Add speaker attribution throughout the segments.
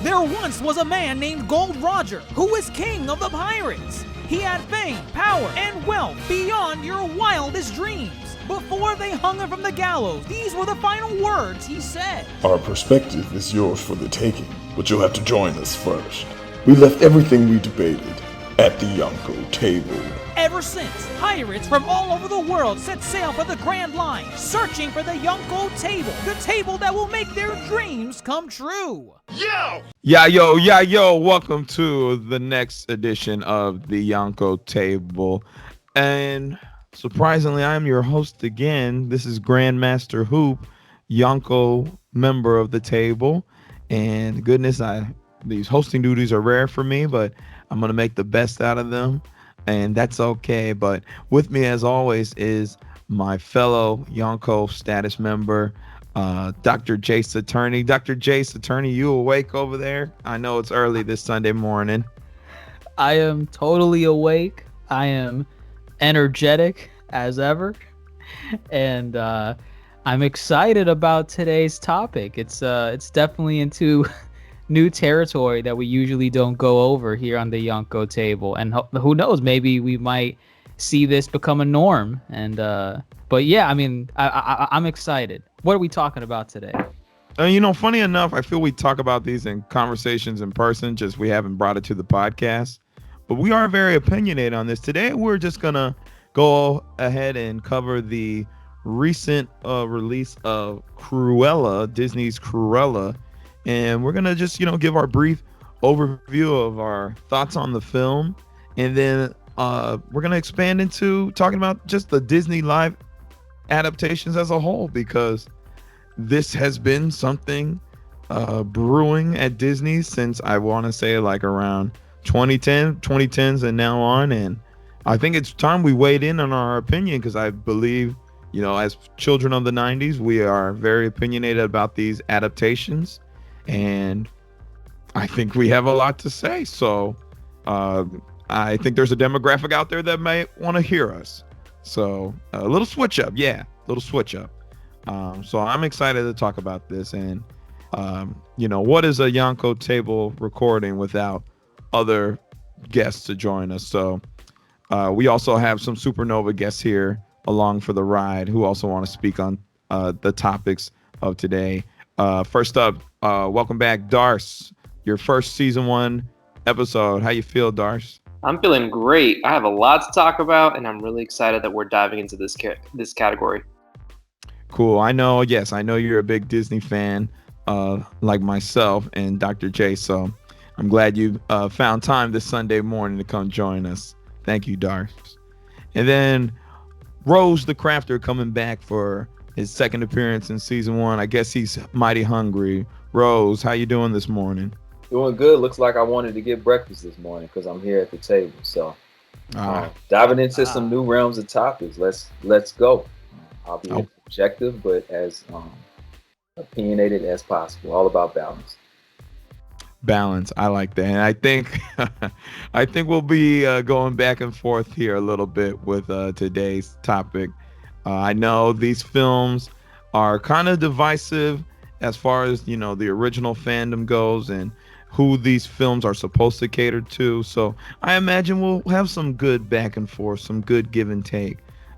Speaker 1: There once was a man named Gold Roger who was king of the pirates. He had fame, power, and wealth beyond your wildest dreams. Before they hung him from the gallows, these were the final words he said.
Speaker 2: Our perspective is yours for the taking, but you'll have to join us first. We left everything we debated at the Yonkō Table.
Speaker 1: Ever since, pirates from all over the world set sail for the Grand Line, searching for the Yonkō Table, the table that will make their dreams come true.
Speaker 3: Yo, welcome to the next edition of the Yonkō Table. And surprisingly, I'm your host again. This is GrandMasterHoop, Yonkō member of the table. And goodness, these hosting duties are rare for me, but I'm going to make the best out of them. And that's okay. But with me, as always, is my fellow Yonkō status member, DrJaceAttorney. DrJaceAttorney, you awake over there? I know it's early this Sunday morning.
Speaker 4: I am totally awake. I am energetic as ever. And I'm excited about today's topic. It's definitely into new territory that we usually don't go over here on the Yonkō Table, and who knows, maybe we might see this become a norm. And but yeah, I mean, I'm excited. What are we talking about today?
Speaker 3: Funny enough, I feel we talk about these in conversations in person, just we haven't brought it to the podcast. But we are very opinionated on this. Today we're just gonna go ahead and cover the recent release of CRUELLA, Disney's CRUELLA. And we're going to just, give our brief overview of our thoughts on the film. And then we're going to expand into talking about just the Disney live adaptations as a whole, because this has been something brewing at Disney since, I want to say, like around 2010s and now on. And I think it's time we weighed in on our opinion, because I believe, as children of the 90s, we are very opinionated about these adaptations. And I think we have a lot to say. So I think there's a demographic out there that might want to hear us. So a little switch up. So I'm excited to talk about this. And, what is a Yonkō Table recording without other guests to join us? So we also have some Supernova guests here along for the ride who also want to speak on the topics of today. First up, welcome back, Darce. Your first season 1 episode. How you feel, Darce?
Speaker 5: I'm feeling great. I have a lot to talk about, and I'm really excited that we're diving into this category.
Speaker 3: Cool. I know you're a big Disney fan, like myself and Dr. J. So I'm glad you found time this Sunday morning to come join us. Thank you, Darce. And then Rose the Crafter coming back for his second appearance in season 1. I guess he's mighty hungry. Rose, how you doing this morning?
Speaker 6: Doing good. Looks like I wanted to get breakfast this morning because I'm here at the table. So diving into some new realms of topics. Let's go. I'll be objective, but as opinionated as possible. All about balance.
Speaker 3: Balance. I like that. And I think we'll be going back and forth here a little bit with today's topic. I know these films are kind of divisive as far as, the original fandom goes and who these films are supposed to cater to. So I imagine we'll have some good back and forth, some good give and take.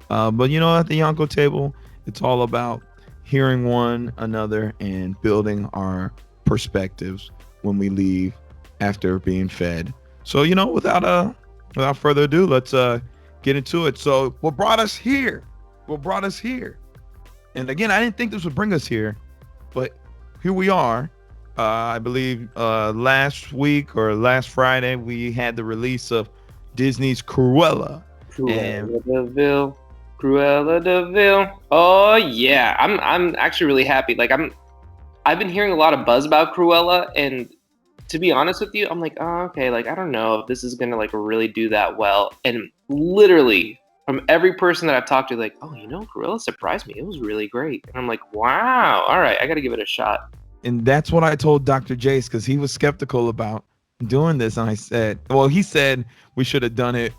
Speaker 3: But, at the Yonkō Table, it's all about hearing one another and building our perspectives when we leave after being fed. So, without further ado, let's get into it. So what brought us here? And again, I didn't think this would bring us here, but here we are. I believe last week or last Friday, we had the release of Disney's CRUELLA.
Speaker 5: Cruella de Vil. Oh yeah, I'm actually really happy. Like I've been hearing a lot of buzz about Cruella, and to be honest with you, I'm like, oh, okay, like I don't know if this is gonna like really do that well. And literally from every person that I've talked to, like, oh, Cruella surprised me. It was really great. And I'm like, wow, all right, I got to give it a shot.
Speaker 3: And that's what I told Dr. Jace, because he was skeptical about doing this. And I said, he said we should have done it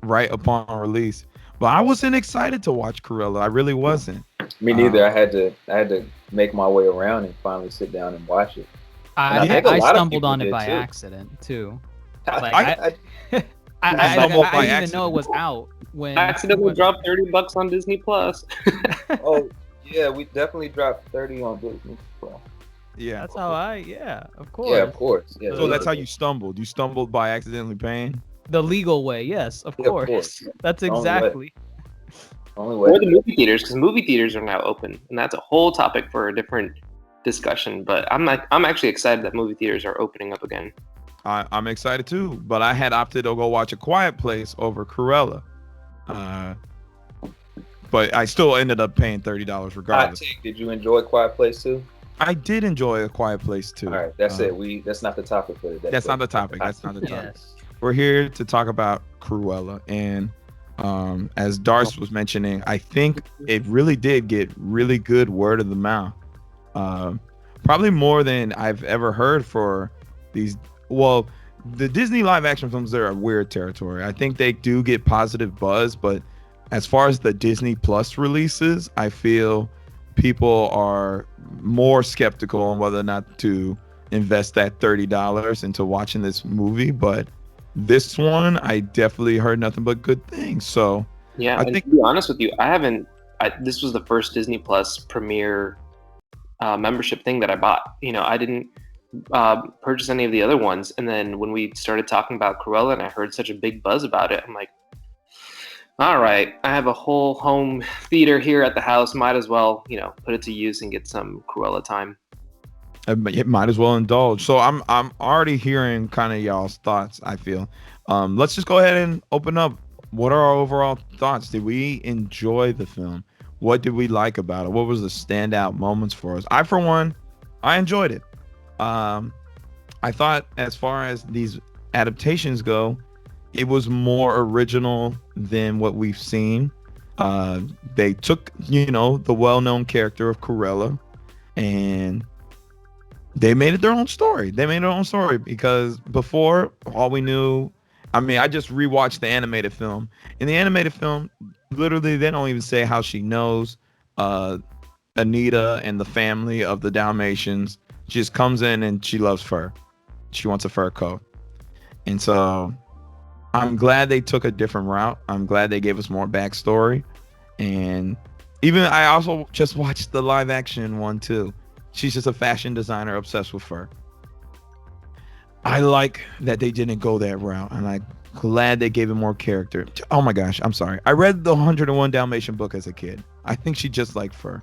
Speaker 3: right upon release. But I wasn't excited to watch Cruella. I really wasn't.
Speaker 6: Me neither. I had to make my way around and finally sit down and watch it. And I think a
Speaker 4: I
Speaker 6: lot of
Speaker 4: stumbled
Speaker 6: people
Speaker 4: on it
Speaker 6: did,
Speaker 4: by
Speaker 6: too.
Speaker 4: accident too. Like,
Speaker 6: I
Speaker 4: I
Speaker 3: stumbled by
Speaker 4: didn't even know it was
Speaker 3: accident.
Speaker 4: out when
Speaker 5: I accidentally dropped $30 on Disney Plus.
Speaker 6: oh yeah, we definitely dropped 30 on Disney.
Speaker 3: Yeah.
Speaker 4: That's how of course.
Speaker 6: Yeah, of course. Yeah,
Speaker 3: So that's how you stumbled. You stumbled by accidentally paying.
Speaker 4: The legal way, yes, of
Speaker 6: Yeah, of
Speaker 4: course.
Speaker 6: course.
Speaker 4: That's
Speaker 6: Only way.
Speaker 4: exactly.
Speaker 6: Only way.
Speaker 5: Or the movie theaters, because movie theaters are now open, and that's a whole topic for a different discussion. But I'm actually excited that movie theaters are opening up again.
Speaker 3: I'm excited too, but I had opted to go watch A Quiet Place over Cruella. But I still ended up paying $30 regardless.
Speaker 6: Did you enjoy Quiet Place too?
Speaker 3: I did enjoy A Quiet Place too.
Speaker 6: All right, that's it. That's not the topic for today.
Speaker 3: That's not the topic. That's not the topic.
Speaker 4: Yes.
Speaker 3: We're here to talk about Cruella, and as Darce was mentioning, I think it really did get really good word of the mouth. Probably more than I've ever heard for these. Well, the Disney live action films, they're a weird territory. I think they do get positive buzz, but as far as the Disney Plus releases, I feel people are more skeptical on whether or not to invest that $30 into watching this movie. But this one, I definitely heard nothing but good things. So
Speaker 5: yeah,
Speaker 3: I think,
Speaker 5: to be honest with you, this was the first Disney Plus premiere membership thing that I bought. I didn't purchase any of the other ones. And then when we started talking about Cruella and I heard such a big buzz about it, I'm like, all right, I have a whole home theater here at the house. Might as well, put it to use and get some Cruella time.
Speaker 3: It might as well indulge. So I'm already hearing kind of y'all's thoughts, I feel. Let's just go ahead and open up. What are our overall thoughts? Did we enjoy the film? What did we like about it? What was the standout moments for us? For one, I enjoyed it. I thought as far as these adaptations go, it was more original than what we've seen. They took, the well-known character of Cruella and they made it their own story. Because before, all we knew, I just rewatched the animated film. In the animated film, literally, they don't even say how she knows Anita and the family of the Dalmatians. She just comes in and she loves fur. She wants a fur coat. And so I'm glad they took a different route. I'm glad they gave us more backstory. And even I also just watched the live action one too. She's just a fashion designer obsessed with fur. I like that they didn't go that route, and I'm glad they gave it more character. Oh my gosh, I'm sorry. I read the 101 Dalmatian book as a kid. I think she just liked fur.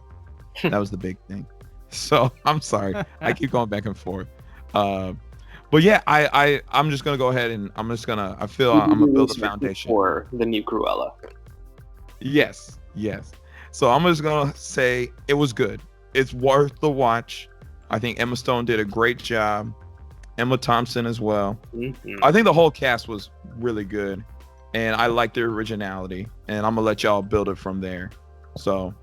Speaker 3: That was the big thing. So I'm sorry. I keep going back and forth. But yeah, I'm just gonna go ahead and I'm gonna build a foundation
Speaker 5: for the new Cruella.
Speaker 3: Yes. So I'm just gonna say it was good. It's worth the watch. I think Emma Stone did a great job. Emma Thompson as well. Mm-hmm. I think the whole cast was really good, and I like their originality. And I'm gonna let y'all build it from there. So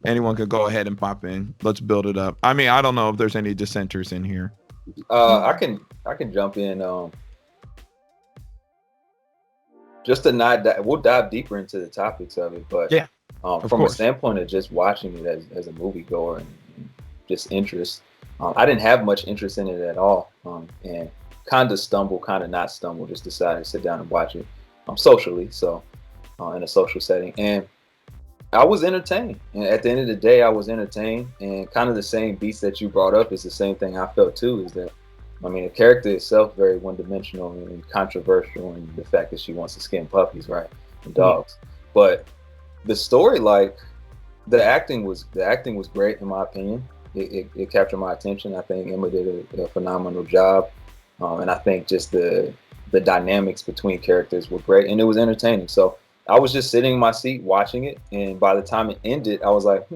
Speaker 3: anyone could go ahead and pop in. Let's build it up. I don't know if there's any dissenters in here.
Speaker 6: I can jump in. Just to we'll dive deeper into the topics of it, but yeah, from a standpoint of just watching it as a moviegoer and just interest, I didn't have much interest in it at all, and kind of not stumble. Just decided to sit down and watch it socially, so in a social setting, and I was entertained. And at the end of the day, I was entertained, and kind of the same beats that you brought up is the same thing I felt too. Is that the character itself very one-dimensional and controversial, and the fact that she wants to skin puppies, right, and dogs. But the story, the acting was great in my opinion. It captured my attention. I think Emma did a phenomenal job, and I think just the dynamics between characters were great, and it was entertaining. So I was just sitting in my seat watching it, and by the time it ended, I was like,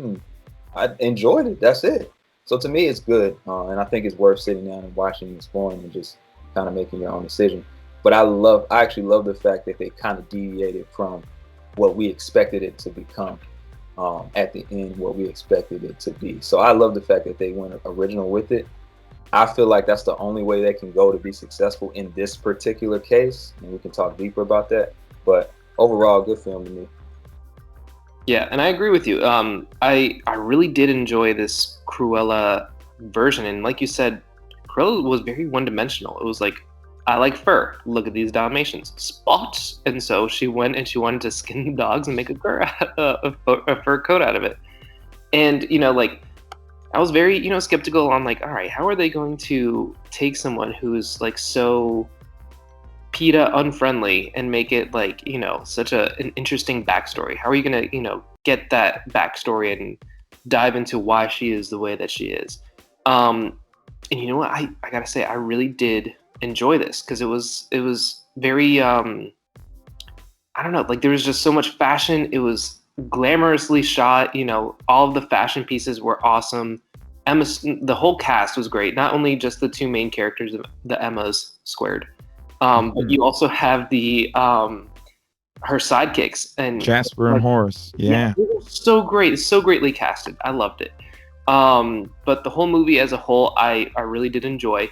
Speaker 6: I enjoyed it. That's it. So to me, it's good, and I think it's worth sitting down and watching and exploring and just kind of making your own decision. But I actually love the fact that they kind of deviated from what we expected it to become at the end, what we expected it to be. So I love the fact that they went original with it. I feel like that's the only way they can go to be successful in this particular case, and we can talk deeper about that. But overall, good film to me. Yeah,
Speaker 5: and I agree with you. I really did enjoy this Cruella version. And like you said, Cruella was very one-dimensional. It was like, I like fur. Look at these Dalmatians. Spots. And so she went and she wanted to skin the dogs and make a fur coat out of it. And, like, I was very, skeptical on, like, all right, how are they going to take someone who's, like, so PETA unfriendly and make it, like, such an interesting backstory? How are you going to, get that backstory and dive into why she is the way that she is? And you know what? I gotta say, I really did enjoy this because it was very, I don't know, like, there was just so much fashion. It was glamorously shot. All of the fashion pieces were awesome. The whole cast was great. Not only just the two main characters, the Emmas squared, but you also have the her sidekicks and
Speaker 3: Jasper and Horace. Yeah.
Speaker 5: It was so great, so greatly casted. I loved it. But the whole movie as a whole, I really did enjoy.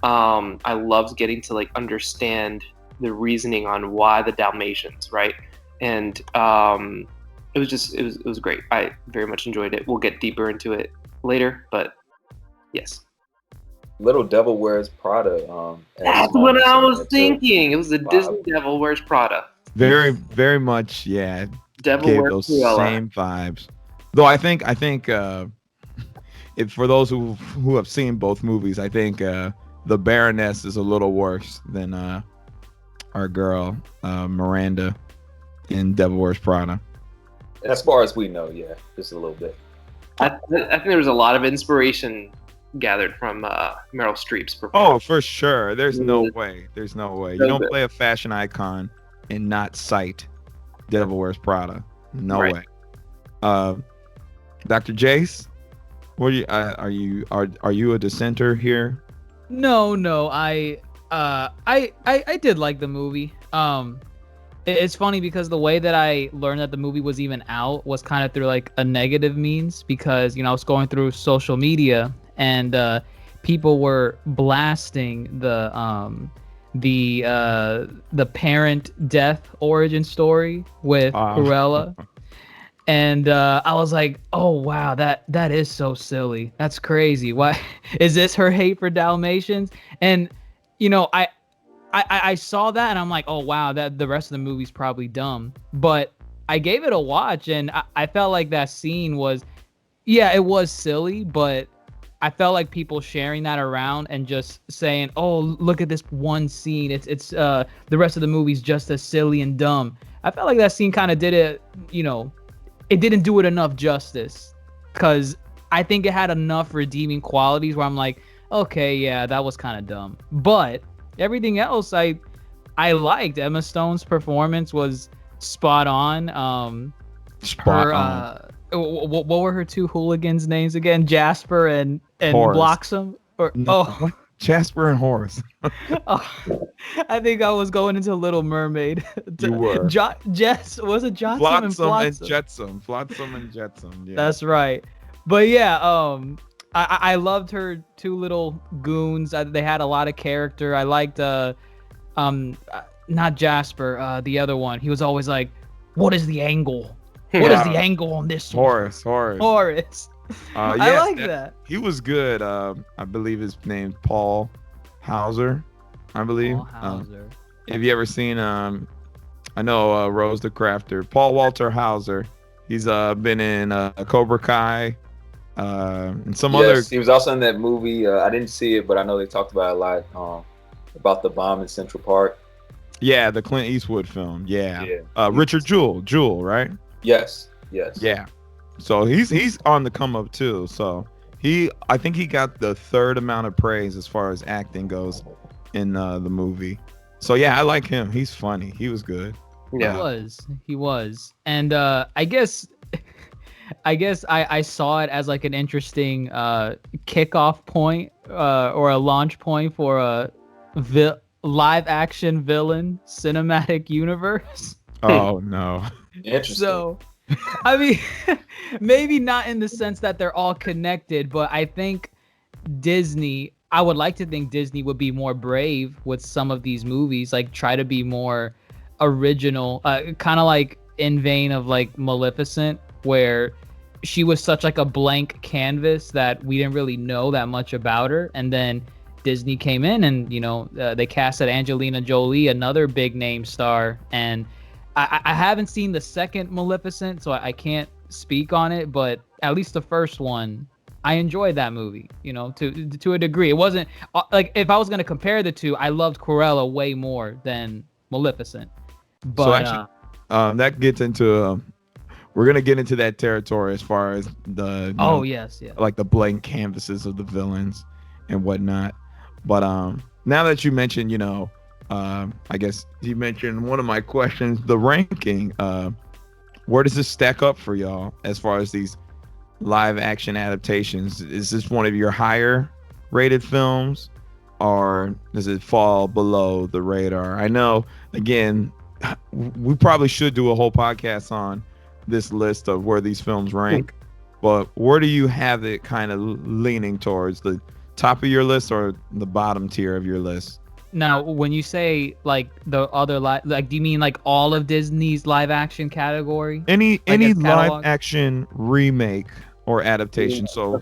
Speaker 5: I loved getting to, like, understand the reasoning on why the Dalmatians, right? And it was great. I very much enjoyed it. We'll get deeper into it later, but yes.
Speaker 6: Little Devil Wears Prada.
Speaker 5: That's what I was thinking. It was the Disney Devil Wears Prada.
Speaker 3: Very, very much, yeah.
Speaker 5: Devil
Speaker 3: Gave
Speaker 5: Wears
Speaker 3: those
Speaker 5: Cruella.
Speaker 3: same vibes. Though I think if for those who have seen both movies, I think the Baroness is a little worse than our girl Miranda in Devil Wears Prada.
Speaker 6: As far as we know, yeah, just a little bit.
Speaker 5: I think there was a lot of inspiration gathered from Meryl Streep's performance.
Speaker 3: Oh, for sure. There's no way. There's no way. You don't play a fashion icon and not cite Devil Wears Prada. No way. Dr. Jace, what are you a dissenter here?
Speaker 4: No. I did like the movie. It's funny because the way that I learned that the movie was even out was kind of through, like, a negative means, because I was going through social media and people were blasting the parent death origin story with Cruella. And I was like, oh wow, that is so silly. That's crazy. Why is this her hate for Dalmatians? And I saw that and I'm like, oh wow, that the rest of the movie's probably dumb. But I gave it a watch and I felt like that scene was, yeah, it was silly, but I felt like people sharing that around and just saying, oh, look at this one scene. It's the rest of the movie's just as silly and dumb. I felt like that scene kind of did it, it didn't do it enough justice, because I think it had enough redeeming qualities where I'm like, okay, yeah, that was kind of dumb. But everything else I liked. Emma Stone's performance was spot on. What were her two hooligans' names again? Jasper and Bloxam?
Speaker 3: Jasper and Horace.
Speaker 4: I think I was going into Little Mermaid.
Speaker 3: You were.
Speaker 4: Jess, was it Johnson and Flotsam?
Speaker 3: Flotsam and Jetsam. Yeah.
Speaker 4: That's right. But yeah, I loved her two little goons. They had a lot of character. I liked not Jasper, the other one. He was always like, what is the angle? What is the angle on this one? Horace. I like that.
Speaker 3: He was good. I believe his name's Paul Hauser. I believe.
Speaker 4: Paul Hauser.
Speaker 3: Have you ever seen? I know Rose the Crafter. Paul Walter Hauser. He's been in Cobra Kai. And some other.
Speaker 6: He was also in that movie. I didn't see it, but I know they talked about it a lot. About the bomb in Central Park.
Speaker 3: Yeah, the Clint Eastwood film. Yeah. Richard Jewell, right?
Speaker 6: Yes.
Speaker 3: Yeah. So he's on the come up too. So I think he got the third amount of praise as far as acting goes in the movie. So yeah, I like him. He's funny. He was good.
Speaker 5: Yeah.
Speaker 4: He was. And I guess I saw it as like an interesting kickoff point or a launch point for a live action villain cinematic universe.
Speaker 3: Oh no.
Speaker 6: Interesting.
Speaker 4: So, I mean, maybe not in the sense that they're all connected, but I think I would like to think Disney would be more brave with some of these movies, like try to be more original, kind of like in vein of like Maleficent, where she was such like a blank canvas that we didn't really know that much about her. And then Disney came in and, you know, they casted Angelina Jolie, another big name star. And I haven't seen the second Maleficent, so I can't speak on it, but at least the first one, I enjoyed that movie, you know, to a degree. It wasn't like, if I was going to compare the two, I loved Cruella way more than Maleficent. But
Speaker 3: so actually, that gets into we're gonna get into that territory as far as the
Speaker 4: yes,
Speaker 3: like the blank canvases of the villains and whatnot. But now that you mentioned, you know, I guess you mentioned one of my questions, the ranking. Where does this stack up for y'all as far as these live action adaptations? Is this one of your higher rated films, or does it fall below the radar? I know, again, we probably should do a whole podcast on this list of where these films rank, but where do you have it kind of leaning towards, the top of your list or the bottom tier of your list?
Speaker 4: Now, when you say like the other like, do you mean like all of Disney's live action category?
Speaker 3: Any
Speaker 4: as
Speaker 3: live
Speaker 4: catalog?
Speaker 3: action remake or adaptation. So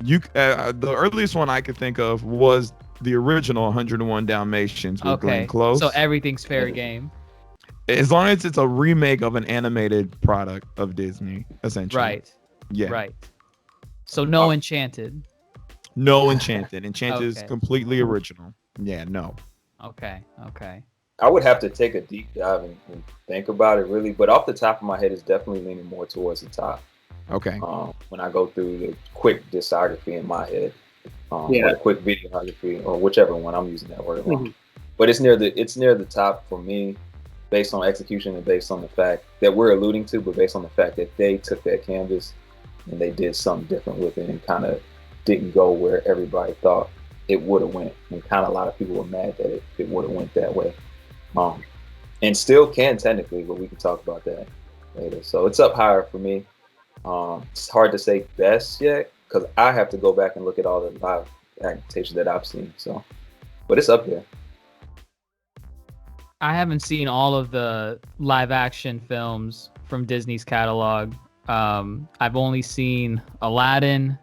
Speaker 3: you the earliest one I could think of was the original 101 Dalmatians with Glenn Close.
Speaker 4: So everything's fair game.
Speaker 3: As long as it's a remake of an animated product of Disney, essentially.
Speaker 4: Right.
Speaker 3: Yeah.
Speaker 4: Right. So no Enchanted.
Speaker 3: No Enchanted. Enchanted is
Speaker 4: Okay.
Speaker 3: completely original. Yeah, no.
Speaker 4: Okay.
Speaker 6: I would have to take a deep dive and think about it really, but off the top of my head, it's definitely leaning more towards the top.
Speaker 3: Okay.
Speaker 6: When I go through the quick discography in my head, or
Speaker 5: Yeah.
Speaker 6: the quick videography, or whichever one I'm using that word wrong. But it's near the top for me, based on execution and based on the fact that we're alluding to, but based on the fact that they took that canvas and they did something different with it and kind of didn't go where everybody thought it would have went, and kind of a lot of people were mad that it would have went that way, and still can technically, but we can talk about that later. So it's up higher for me. It's hard to say best yet because I have to go back and look at all the live adaptations that I've seen. So, but it's up there.
Speaker 4: I haven't seen all of the live action films from Disney's catalog. I've only seen Aladdin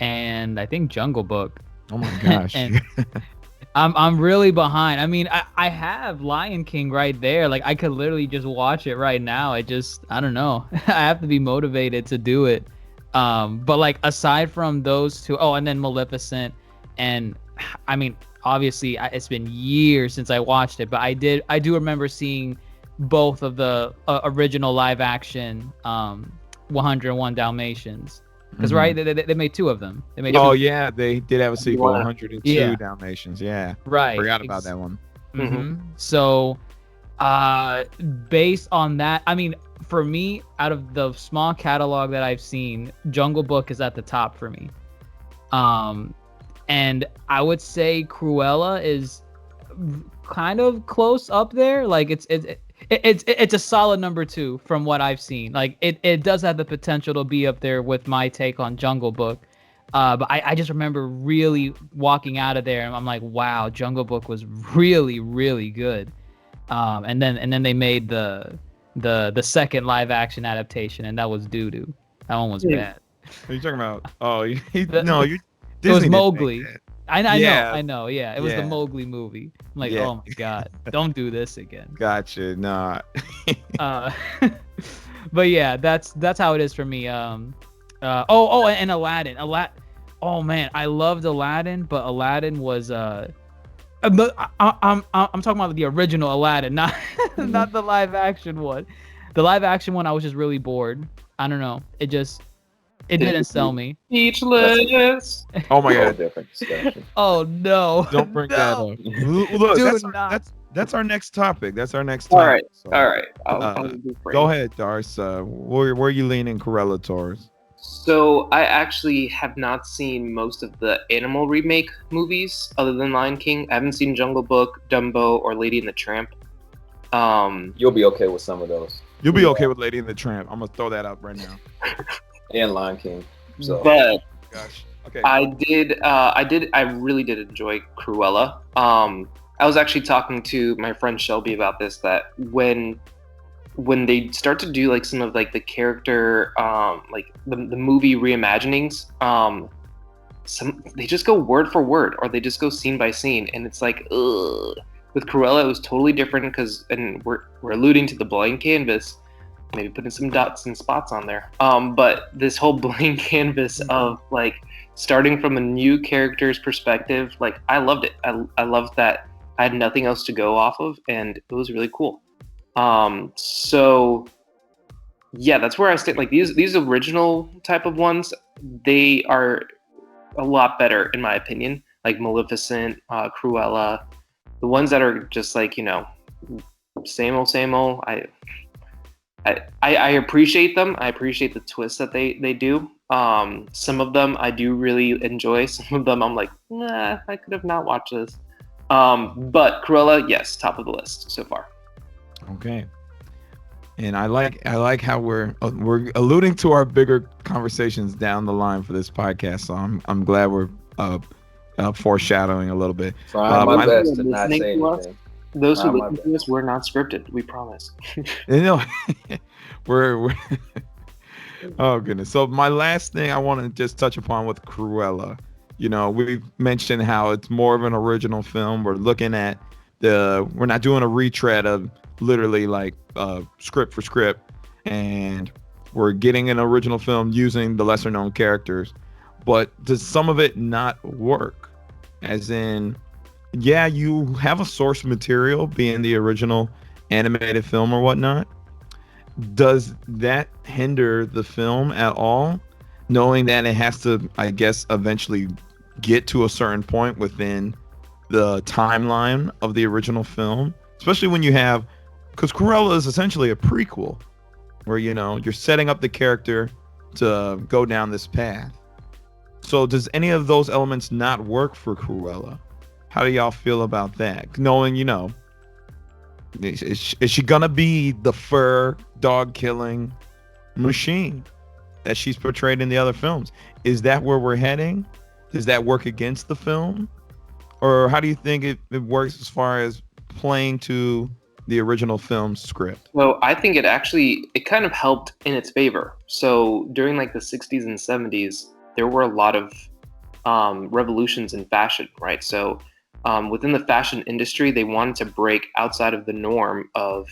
Speaker 4: and I think Jungle Book.
Speaker 3: Oh my gosh.
Speaker 4: And I'm really behind. I mean, I have Lion King right there. Like I could literally just watch it right now. I don't know. I have to be motivated to do it. But like aside from those two, and then Maleficent, and I mean, obviously it's been years since I watched it, but I do remember seeing both of the original live action 101 Dalmatians. Because right, they made two of them. They made
Speaker 3: yeah, they did have a sequel, 102
Speaker 4: Yeah.
Speaker 3: Dalmatians. Yeah,
Speaker 4: right.
Speaker 3: Forgot about that one.
Speaker 4: So, based on that, I mean, for me, out of the small catalog that I've seen, Jungle Book is at the top for me. And I would say Cruella is kind of close up there. Like it's a solid number 2 from what I've seen. Like it does have the potential to be up there with my take on Jungle Book. But I just remember really walking out of there and I'm like, wow, Jungle Book was really, really good. And then they made the second live action adaptation, and that was doo-doo. That one was bad.
Speaker 3: Are you talking about? You
Speaker 4: It was Mowgli. I
Speaker 3: Yeah.
Speaker 4: know. Yeah, it was the
Speaker 3: Yeah.
Speaker 4: Mowgli movie. I'm like,
Speaker 3: Yeah.
Speaker 4: oh my god, don't do this again.
Speaker 3: Gotcha. Nah.
Speaker 4: But yeah, that's how it is for me. And Aladdin. Oh man, I loved Aladdin, but Aladdin was I'm talking about the original Aladdin, not not the live action one. The live action one, I was just really bored. I don't know. It didn't sell me.
Speaker 5: Speechless.
Speaker 3: Oh my god.
Speaker 6: Different discussion.
Speaker 4: Oh no!
Speaker 3: Don't bring that
Speaker 4: No.
Speaker 3: up. Look,
Speaker 4: Do
Speaker 3: that's our next topic. That's our next
Speaker 5: All
Speaker 3: topic.
Speaker 5: right. I'll be free.
Speaker 3: Go ahead, Darce. Where are you leaning Cruella towards?
Speaker 5: So I actually have not seen most of the animal remake movies other than Lion King. I haven't seen Jungle Book, Dumbo, or Lady and the Tramp.
Speaker 6: You'll be okay with some of those.
Speaker 3: You'll be okay with Lady and the Tramp. I'm gonna throw that out right now.
Speaker 6: And Lion King. So
Speaker 5: But
Speaker 3: Gosh. Okay.
Speaker 5: I really did enjoy Cruella. I was actually talking to my friend Shelby about this, that when when they start to do like some of like the character, like the movie reimaginings, they just go word for word, or they just go scene by scene, and it's like, ugh. With Cruella, it was totally different and we're alluding to the blank canvas, maybe putting some dots and spots on there. But this whole blank canvas of like starting from a new character's perspective, like I loved it. I loved that I had nothing else to go off of, and it was really cool. So yeah, that's where I stay. Like these original type of ones, they are a lot better in my opinion. Like Maleficent, Cruella, the ones that are just like, you know, same old. I appreciate them. I appreciate the twists that they do. Some of them I do really enjoy. Some of them I'm like, nah, I could have not watched this. But Cruella, yes, top of the list so far.
Speaker 3: Okay. And I like how we're alluding to our bigger conversations down the line for this podcast. So I'm glad we're foreshadowing a little bit.
Speaker 6: Trying my best to not say anything.
Speaker 5: Those who listen to us, we're not scripted. We promise.
Speaker 3: You know, we're oh goodness. So my last thing I want to just touch upon with Cruella, you know, we've mentioned how it's more of an original film. We're looking at we're not doing a retread of literally like script for script, and we're getting an original film using the lesser known characters. But does some of it not work? As in, yeah, you have a source material being the original animated film or whatnot. Does that hinder the film at all? Knowing that it has to, I guess, eventually get to a certain point within the timeline of the original film, especially when you have, because Cruella is essentially a prequel where, you know, you're setting up the character to go down this path. So does any of those elements not work for Cruella? How do y'all feel about that? Knowing, you know, is she gonna be the fur dog killing machine that she's portrayed in the other films? Is that where we're heading? Does that work against the film? Or how do you think it works as far as playing to the original film script?
Speaker 5: Well, I think it kind of helped in its favor. So during like the 60s and 70s, there were a lot of revolutions in fashion, right? So within the fashion industry, they wanted to break outside of the norm of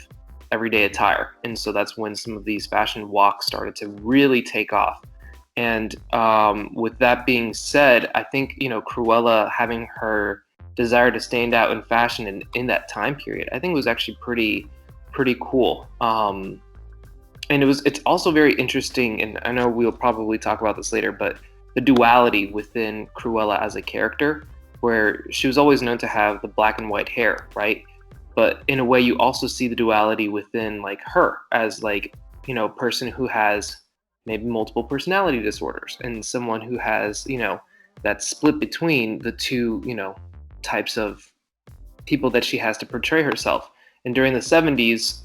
Speaker 5: everyday attire. And so that's when some of these fashion walks started to really take off. And with that being said, I think, you know, Cruella having her desire to stand out in fashion in that time period, I think was actually pretty cool. And it's also very interesting, and I know we'll probably talk about this later, but the duality within Cruella as a character, where she was always known to have the black and white hair, right? But in a way, you also see the duality within like her as like, you know, a person who has maybe multiple personality disorders, and someone who has, you know, that split between the two, you know, types of people that she has to portray herself. And during the 70s,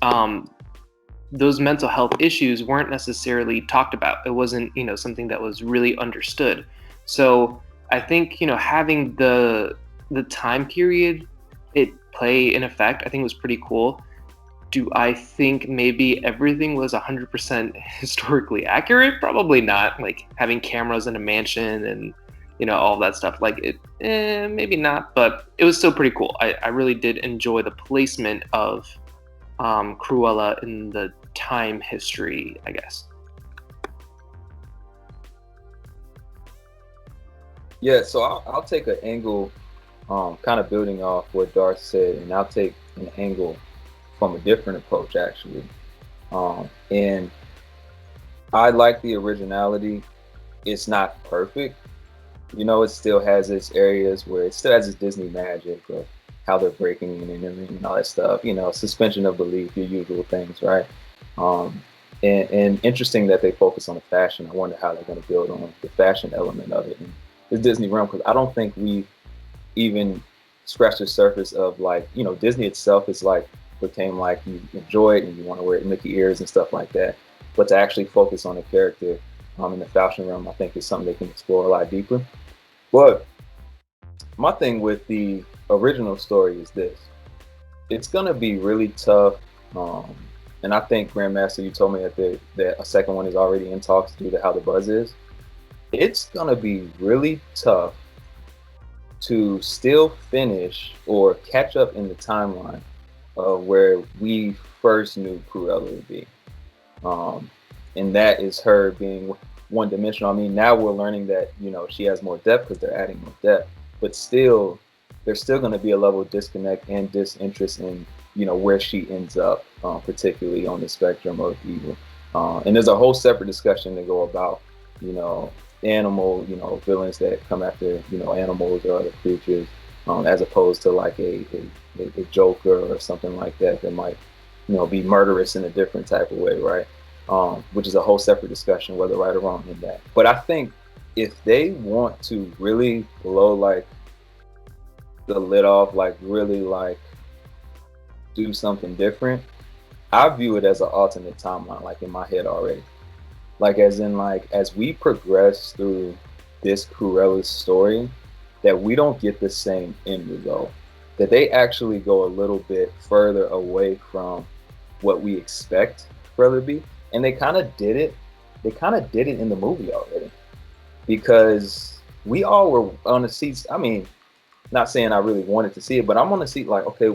Speaker 5: those mental health issues weren't necessarily talked about. It wasn't, you know, something that was really understood. So I think, you know, having the time period it play in effect, I think was pretty cool. Do I think maybe everything was 100% historically accurate? Probably not. Like having cameras in a mansion and, you know, all that stuff. Like it, maybe not, but it was still pretty cool. I really did enjoy the placement of Cruella in the time history, I guess.
Speaker 6: Yeah, so I'll take an angle, kind of building off what Darce said, and I'll take an angle from a different approach, actually. And I like the originality. It's not perfect. You know, it still has its areas where it still has its Disney magic of how they're breaking in and all that stuff. You know, suspension of belief, your usual things, right? And interesting that they focus on the fashion. I wonder how they're going to build on the fashion element of it in the Disney realm, because I don't think we even scratched the surface of, like, you know, Disney itself is like became like you enjoy it and you want to wear Mickey ears and stuff like that. But to actually focus on a character in the fashion realm, I think is something they can explore a lot deeper. But my thing with the original story is this: it's gonna be really tough and I think Grandmaster, you told me that a second one is already in talks due to how the buzz is. It's gonna be really tough to still finish or catch up in the timeline of where we first knew Cruella to be. And that is her being one-dimensional. I mean, now we're learning that, she has more depth because they're adding more depth, but still, there's still going to be a level of disconnect and disinterest in, where she ends up, particularly on the spectrum of evil. And there's a whole separate discussion to go about, animal, villains that come after, animals or other creatures, as opposed to like a Joker or something like that might, be murderous in a different type of way, right? Which is a whole separate discussion, whether right or wrong in that. But I think if they want to really blow like the lid off, like really like do something different, I view it as an alternate timeline, like in my head already. Like as in like, as we progress through this Cruella's story, that we don't get the same end result, that they actually go a little bit further away from what we expect Cruella to be. And they kind of did it. They kind of did it in the movie already, because we all were on the seats. I mean, not saying I really wanted to see it, but I'm on the seat like, okay,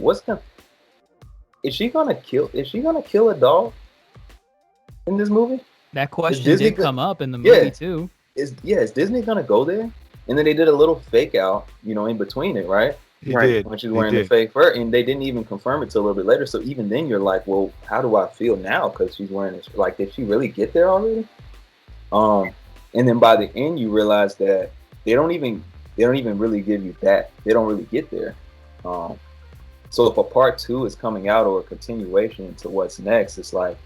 Speaker 6: is she gonna kill a dog in this movie?
Speaker 4: That question did come up in the movie too. Is
Speaker 6: Disney gonna go there? And then they did a little fake out, in between it, right?
Speaker 3: He did.
Speaker 6: When she's wearing the fake fur, and they didn't even confirm it till a little bit later. So even then, you're like, well, how do I feel now? Because she's wearing this. Like, did she really get there already? And then by the end, you realize that they don't even really give you that. They don't really get there. So if a part 2 is coming out or a continuation to what's next, it's like,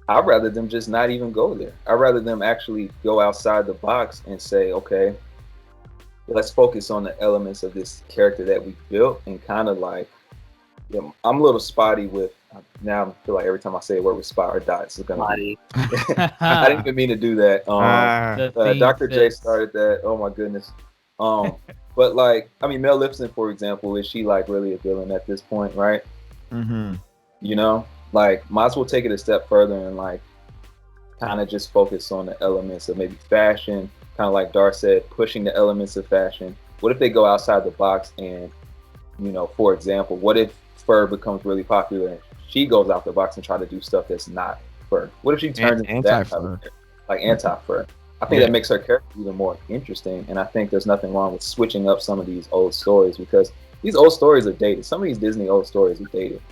Speaker 6: I'd rather them just not even go there. I'd rather them actually go outside the box and say, okay, let's focus on the elements of this character that we built, and kind of like, I'm a little spotty with, now I feel like every time I say a word with spot or dots, it's gonna be, I didn't even mean to do that. Dr. J started that. Oh my goodness. But like, I mean, Mel Gibson, for example, is she like really a villain at this point, right?
Speaker 3: Mm-hmm.
Speaker 6: Like, might as well take it a step further and like kind of just focus on the elements of maybe fashion, kind of like Darce said, pushing the elements of fashion. What if they go outside the box and, for example, what if fur becomes really popular and she goes out the box and try to do stuff that's not fur? What if she turns into that type of, like anti-fur? I think that makes her character even more interesting, and I think there's nothing wrong with switching up some of these old stories, because these old stories are dated. Some of these Disney old stories are dated.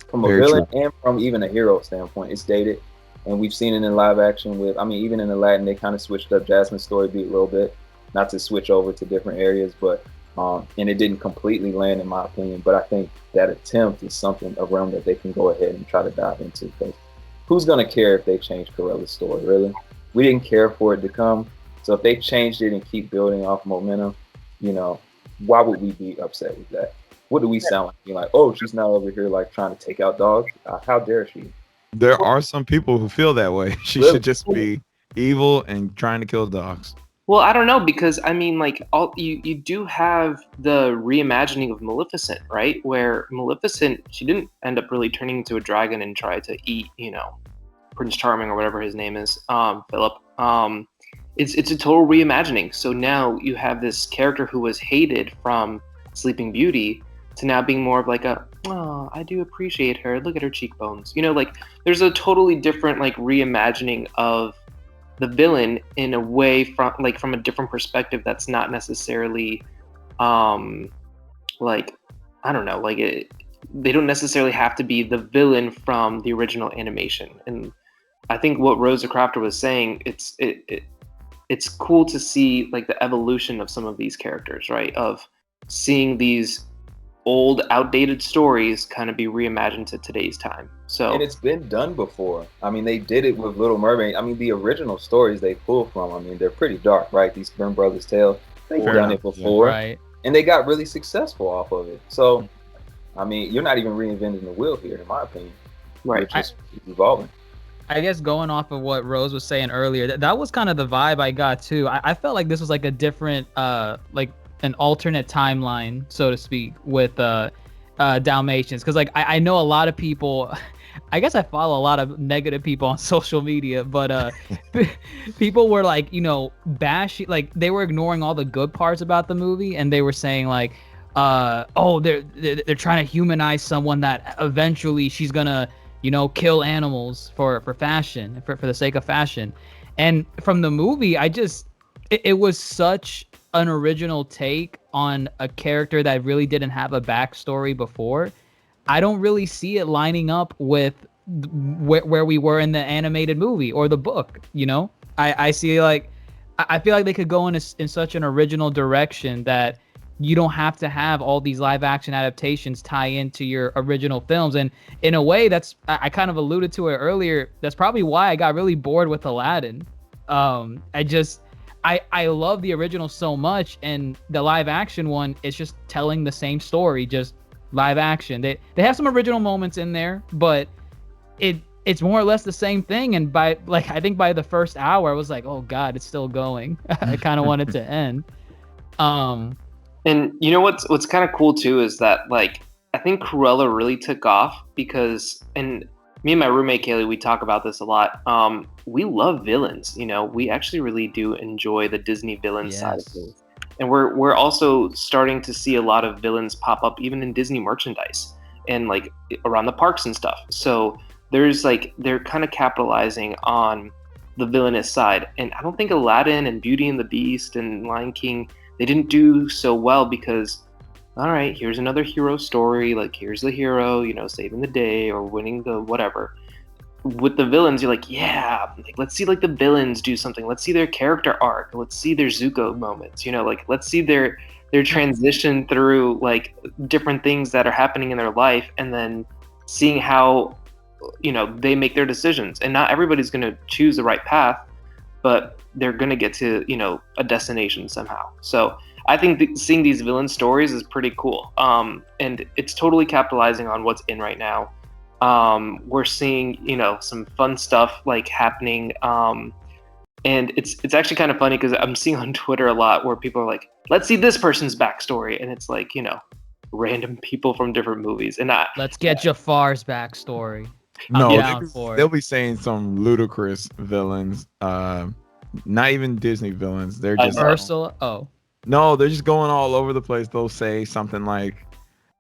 Speaker 6: From a villain and from even a hero standpoint, it's dated. And we've seen it in live action with, I mean, even in Aladdin, they kind of switched up Jasmine's story beat a little bit, not to switch over to different areas, but, and it didn't completely land in my opinion, but I think that attempt is something, a realm that they can go ahead and try to dive into, because who's going to care if they change Cruella's story, really? We didn't care for it to come. So if they changed it and keep building off momentum, why would we be upset with that? What do we sound like? Being like, oh, she's not over here like trying to take out dogs. How dare she?
Speaker 3: There are some people who feel that way. She should just be evil and trying to kill dogs.
Speaker 5: Well, I don't know, because I mean, like, you do have the reimagining of Maleficent, right? Where Maleficent, she didn't end up really turning into a dragon and try to eat, Prince Charming or whatever his name is, Philip. It's a total reimagining. So now you have this character who was hated from Sleeping Beauty to now being more of like I do appreciate her. Look at her cheekbones. Like, there's a totally different like reimagining of the villain in a way from a different perspective that's not necessarily like, I don't know, like they don't necessarily have to be the villain from the original animation. And I think what Rosa Crafter was saying, it's cool to see like the evolution of some of these characters, right? Of seeing these old, outdated stories kind of be reimagined to today's time. So, and
Speaker 6: it's been done before. I mean, they did it with Little Mermaid. I mean, the original stories they pull from, I mean, they're pretty dark, right? These Grimm Brothers tales, they've done it before,
Speaker 4: right?
Speaker 6: And they got really successful off of it. So, I mean, you're not even reinventing the wheel here, in my opinion.
Speaker 5: Right.
Speaker 6: You're just evolving.
Speaker 4: I guess going off of what Rose was saying earlier, that was kind of the vibe I got too. I felt like this was like a different, like an alternate timeline, so to speak, with Dalmatians, because like I know a lot of people. I guess I follow a lot of negative people on social media, but people were like, bashing, like they were ignoring all the good parts about the movie, and they were saying like, oh, they're trying to humanize someone that eventually she's gonna, kill animals for fashion, for the sake of fashion. And from the movie, it was such an original take on a character that really didn't have a backstory before. I don't really see it lining up with where we were in the animated movie or the book. I see like, I feel like they could go in such an original direction that you don't have to have all these live action adaptations tie into your original films. And in a way, I kind of alluded to it earlier. That's probably why I got really bored with Aladdin. I love the original so much, and the live action one is just telling the same story, just live action. They have some original moments in there, but it's more or less the same thing. And I think by the first hour, I was like, oh God, it's still going. I kind of want it to end.
Speaker 5: And what's kind of cool too is that like I think Cruella really took off because, and me and my roommate Kaylee, we talk about this a lot. We love villains. We actually really do enjoy the Disney villain side of things. And we're also starting to see a lot of villains pop up even in Disney merchandise and like around the parks and stuff. So there's like, they're kind of capitalizing on the villainous side. And I don't think Aladdin and Beauty and the Beast and Lion King, they didn't do so well because, all right, here's another hero story. Like here's the hero, saving the day or winning the whatever. With the villains, you're like, yeah, like, let's see like the villains do something. Let's see their character arc. Let's see their Zuko moments. Like let's see their transition through like different things that are happening in their life, and then seeing how they make their decisions. And not everybody's going to choose the right path, but they're going to get to a destination somehow. So I think seeing these villain stories is pretty cool. And it's totally capitalizing on what's in right now. We're seeing, some fun stuff like happening. And it's actually kind of funny because I'm seeing on Twitter a lot where people are like, let's see this person's backstory. And it's like, random people from different movies. And
Speaker 4: let's get Jafar's backstory.
Speaker 3: No, they'll be saying some ludicrous villains. Not even Disney villains. They're just
Speaker 4: Ursula. Oh.
Speaker 3: No, they're just going all over the place. They'll say something like,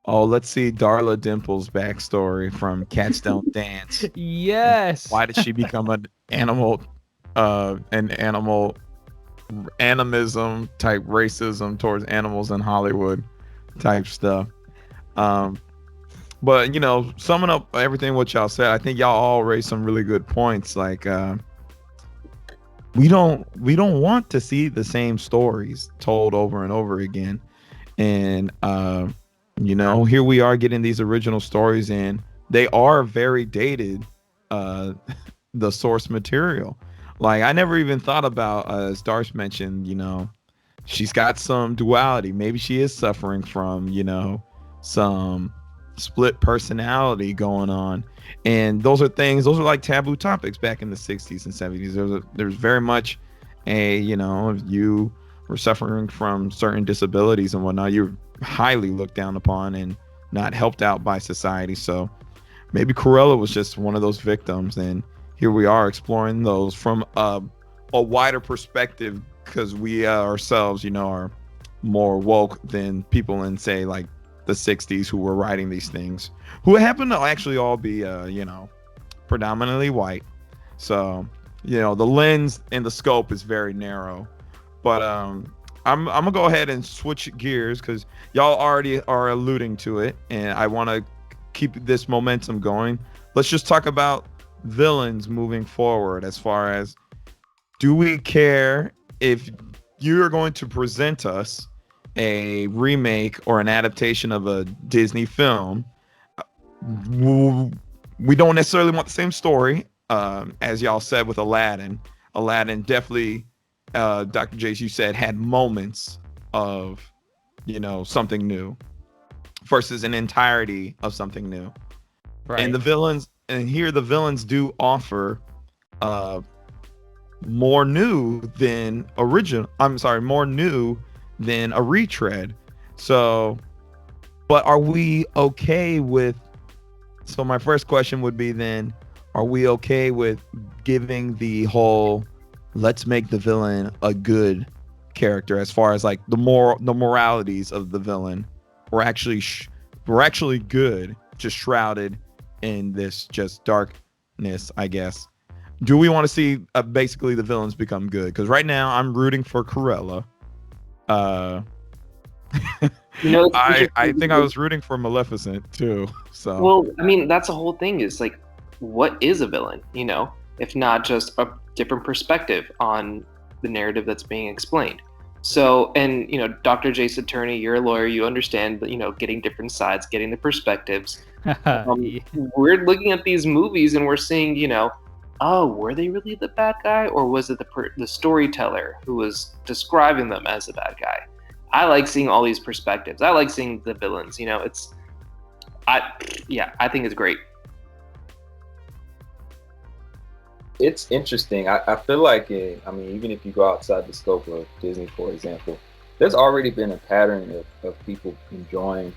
Speaker 3: oh, let's see Darla Dimple's backstory from Cats Don't Dance.
Speaker 4: Yes.
Speaker 3: Why did she become an animal animism type racism towards animals in Hollywood type stuff. But summing up everything what y'all said, I think y'all all raised some really good points. Like we don't want to see the same stories told over and over again. And here we are getting these original stories, and they are very dated, the source material. Like I never even thought about, as Darce mentioned, she's got some duality. Maybe she is suffering from, some split personality going on. And those are like taboo topics back in the 60s and 70s. There's very much if you were suffering from certain disabilities and whatnot, you're highly looked down upon and not helped out by society. So maybe Cruella was just one of those victims, and here we are exploring those from a wider perspective, because we ourselves are more woke than people in, say, like the 60s who were writing these things, who happen to actually all be predominantly white. So the lens and the scope is very narrow. But I'm gonna go ahead and switch gears, because y'all already are alluding to it, and I want to keep this momentum going. Let's just talk about villains moving forward. As far as, do we care if you're going to present us a remake or an adaptation of a Disney film? We don't necessarily want the same story, as y'all said with Aladdin. Aladdin definitely, Dr. Jace, you said, had moments of something new versus an entirety of something new. Right. And the villains do offer more new than a retread. So, do we care if you're going to present us a remake or an adaptation of a Disney film? We don't necessarily want the same story, as y'all said with Aladdin. Aladdin definitely, Dr. Jace, you said, had moments of something new. And the villains do offer more new than original. I'm sorry, more new than original. More new than But are we okay with? So my first question would be then: are we okay with giving the whole "let's make the villain a good character" as far as like the moralities of the villain? We're actually good, just shrouded in this just darkness, I guess. Do we want to see basically the villains become good? Because right now I'm rooting for Cruella.
Speaker 5: It's
Speaker 3: I
Speaker 5: interesting
Speaker 3: think I
Speaker 5: because-
Speaker 3: was rooting for Maleficent too. So
Speaker 5: Well, I mean, that's the whole thing is like, what is a villain? If not just a different perspective on the narrative that's being explained. So, and DrJaceAttorney, you're a lawyer, you understand, but getting different sides, getting the perspectives.
Speaker 4: Yeah.
Speaker 5: We're looking at these movies and we're seeing, oh, were they really the bad guy, or was it the storyteller who was describing them as the bad guy? I like seeing all these perspectives. I like seeing the villains. I think it's great.
Speaker 6: It's interesting. I feel like even if you go outside the scope of Disney, for example, there's already been a pattern of people enjoying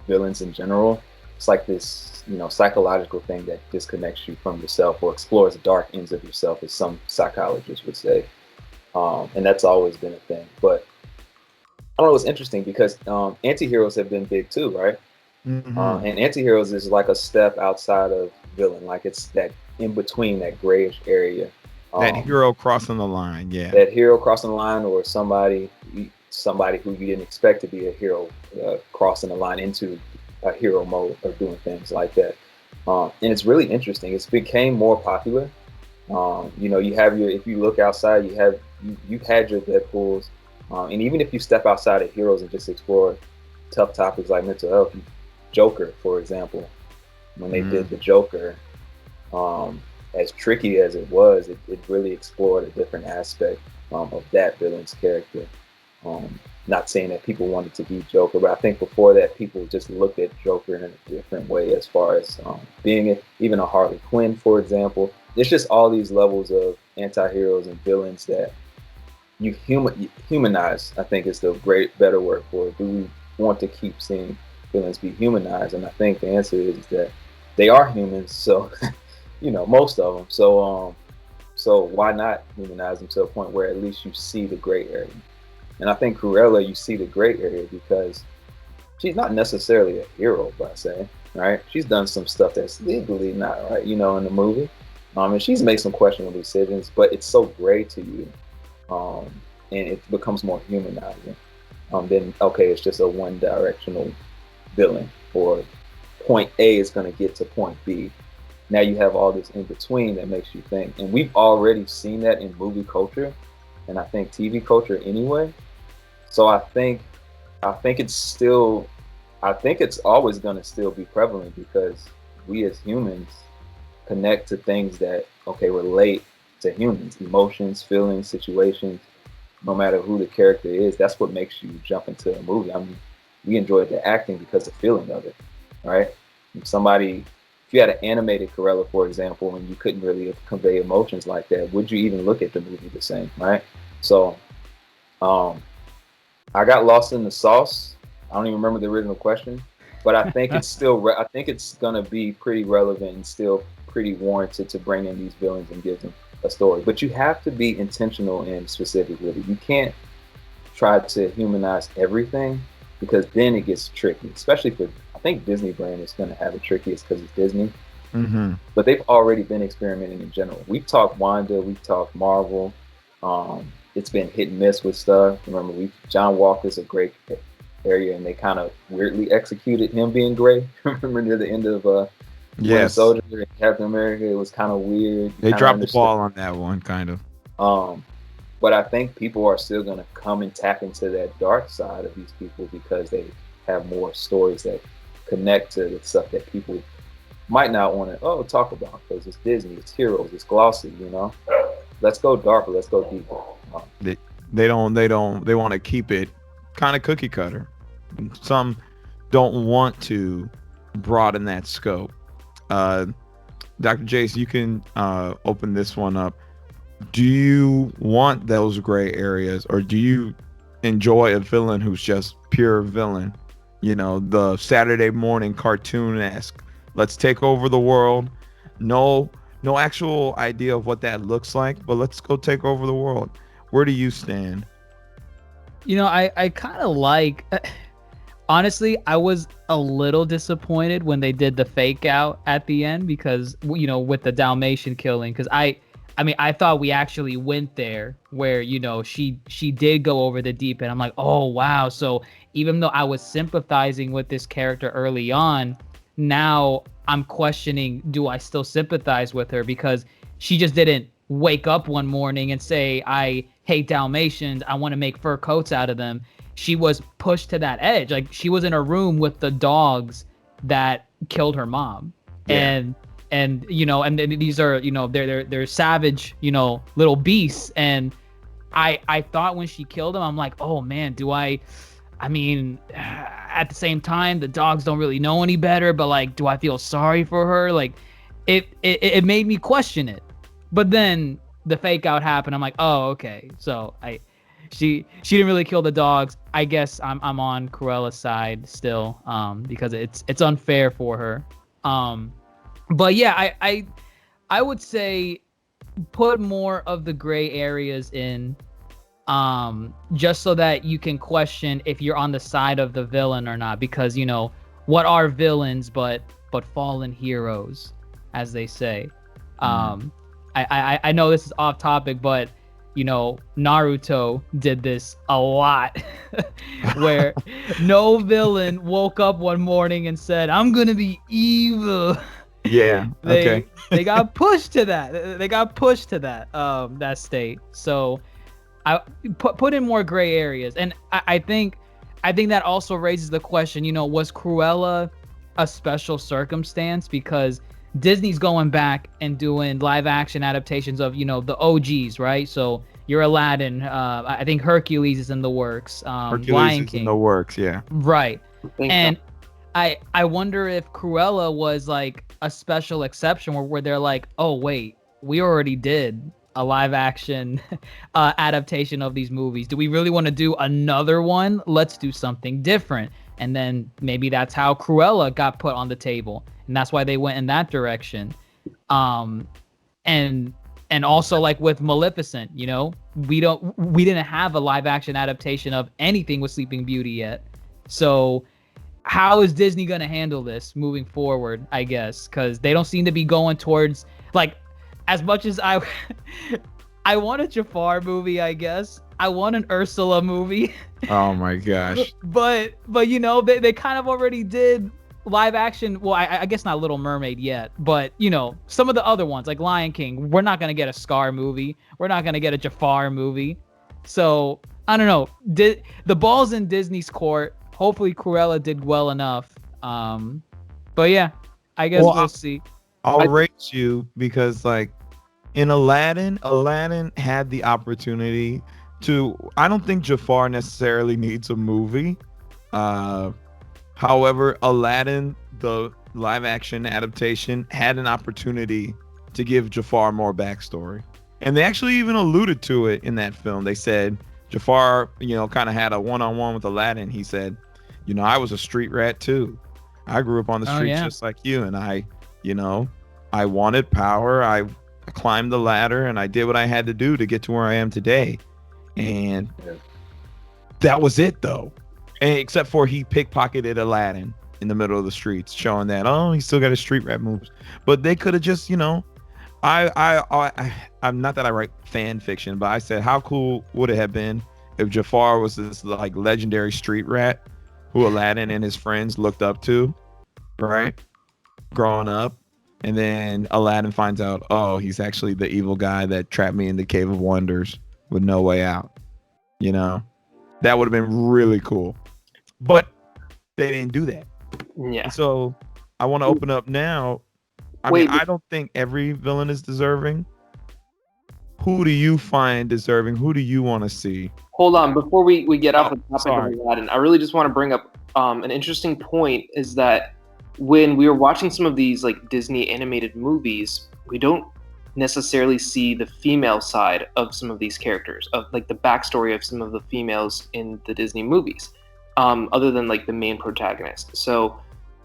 Speaker 6: villains in general. It's like this, psychological thing that disconnects you from yourself or explores the dark ends of yourself, as some psychologists would say. And that's always been a thing. But I don't know, it's interesting because anti-heroes have been big too, right? And anti-heroes is like a step outside of villain. Like it's that in between, that grayish area.
Speaker 3: that hero crossing the line, yeah.
Speaker 6: That hero crossing the line, or somebody who you didn't expect to be a hero crossing the line into a hero mode or doing things like that. And it's really interesting. It's became more popular. You have if you look outside, you've had your Deadpools. And even if you step outside of heroes and just explore tough topics like mental health, Joker, for example, when they did the Joker, as tricky as it was, it really explored a different aspect of that villain's character. Not saying that people wanted to be Joker, but I think before that, people just looked at Joker in a different way, as far as being even a Harley Quinn, for example. There's just all these levels of anti-heroes and villains that you humanize, I think is the better word for it. Do we want to keep seeing villains be humanized? And I think the answer is that they are humans, so most of them. So why not humanize them to a point where at least you see the gray area? And I think Cruella, you see the gray area because she's not necessarily a hero, per se, right? She's done some stuff that's legally not right, in the movie. And she's made some questionable decisions, but it's so gray to you. And it becomes more humanizing. Then, okay, it's just a one-directional villain, or point A is going to get to point B. Now you have all this in between that makes you think. And we've already seen that in movie culture, and I think TV culture anyway. So I think it's always going to still be prevalent, because we as humans connect to things that, relate to humans, emotions, feelings, situations, no matter who the character is. That's what makes you jump into a movie. I mean, we enjoyed the acting because of the feeling of it, right? If you had an animated Cruella, for example, and you couldn't really convey emotions like that, would you even look at the movie the same, right? So, I got lost in the sauce. I don't even remember the original question, but I think it's still, I think it's gonna be pretty relevant and still pretty warranted to bring in these villains and give them a story. But you have to be intentional and specific with it. You can't try to humanize everything, because then it gets tricky, especially I think Disney brand is going to have it trickiest because it's Disney. But they've already been experimenting in general. We've talked Wanda, we've talked Marvel. It's been hit and miss with stuff. Remember, John Walker's a great area, and they kind of weirdly executed him being gray. Remember near the end of Winter Soldier and Captain America, it was kind of weird.
Speaker 3: They dropped the ball on that one, kind of.
Speaker 6: But I think people are still going to come and tap into that dark side of these people, because they have more stories that connect to the stuff that people might not want to talk about, because it's Disney, it's heroes, it's glossy, Let's go darker, let's go deeper.
Speaker 3: They want to keep it kind of cookie cutter. Some don't want to broaden that scope. Dr. Jace, you can open this one up. Do you want those gray areas, or do you enjoy a villain who's just pure villain the Saturday morning cartoon-esque. Let's take over the world. No actual idea of what that looks like, but let's go take over the world. Where do you stand?
Speaker 4: I kind of like. Honestly, I was a little disappointed when they did the fake out at the end because with the Dalmatian killing, because I thought we actually went there where she did go over the deep end. I'm like, oh wow. So even though I was sympathizing with this character early on, now I'm questioning, do I still sympathize with her? Because she just didn't wake up one morning and say, I hate Dalmatians, I want to make fur coats out of them. She was pushed to that edge. Like, she was in a room with the dogs that killed her mom. Yeah. And these are, they're savage, little beasts. And I thought when she killed him, I'm like, oh man, at the same time, the dogs don't really know any better, but like, do I feel sorry for her? Like, it made me question it. But then the fake out happened. I'm like, oh, okay. So she didn't really kill the dogs. I guess I'm on Cruella's side still, because it's unfair for her. But yeah, I would say put more of the gray areas in, just so that you can question if you're on the side of the villain or not, because what are villains but fallen heroes, as they say. I know this is off topic, but Naruto did this a lot where no villain woke up one morning and said, I'm gonna be evil.
Speaker 3: Yeah.
Speaker 4: They got pushed to that. They got pushed to that state. So I put in more gray areas. And I think that also raises the question, was Cruella a special circumstance? Because Disney's going back and doing live action adaptations of, the OGs, right? So your Aladdin, I think Hercules is in the works.
Speaker 3: Hercules
Speaker 4: Lion
Speaker 3: is
Speaker 4: King.
Speaker 3: in the works, yeah.
Speaker 4: Right. And I wonder if Cruella was like a special exception where they're like, oh wait, we already did a live action adaptation of these movies. Do we really want to do another one? Let's do something different. And then maybe that's how Cruella got put on the table. And that's why they went in that direction. And also like with Maleficent, we didn't have a live action adaptation of anything with Sleeping Beauty yet. So how is Disney going to handle this moving forward, I guess? Because they don't seem to be going towards, like, as much as I want a Jafar movie, I guess. I want an Ursula movie.
Speaker 3: Oh my gosh.
Speaker 4: But they kind of already did live action. Well, I guess not Little Mermaid yet, but some of the other ones like Lion King, we're not going to get a Scar movie. We're not going to get a Jafar movie. So I don't know. The ball's in Disney's court. Hopefully Cruella did well enough. But yeah, I guess we'll see.
Speaker 3: I'll rate you because like in Aladdin had the opportunity to. I don't think Jafar necessarily needs a movie. However, Aladdin, the live action adaptation, had an opportunity to give Jafar more backstory. And they actually even alluded to it in that film. They said Jafar, kind of had a one-on-one with Aladdin. He said, I was a street rat too. I grew up on the streets just like you. And I wanted power. I climbed the ladder and I did what I had to do to get to where I am today. And that was it though. Except for he pickpocketed Aladdin in the middle of the streets, showing that, he still got his street rat moves. But they could have just, I'm not that I write fan fiction, but I said, how cool would it have been if Jafar was this like legendary street rat who Aladdin and his friends looked up to, right? Growing up. And then Aladdin finds out, he's actually the evil guy that trapped me in the Cave of Wonders with no way out. That would have been really cool. But they didn't do that.
Speaker 5: Yeah.
Speaker 3: So I want to open up now. I don't think every villain is deserving. Who do you find deserving? Who do you want to see?
Speaker 5: Hold on. Before we get off the topic of Aladdin, I really just want to bring up an interesting point is that when we were watching some of these like Disney animated movies, we don't necessarily see the female side of some of these characters, of like the backstory of some of the females in the Disney movies. other than like the main protagonist. So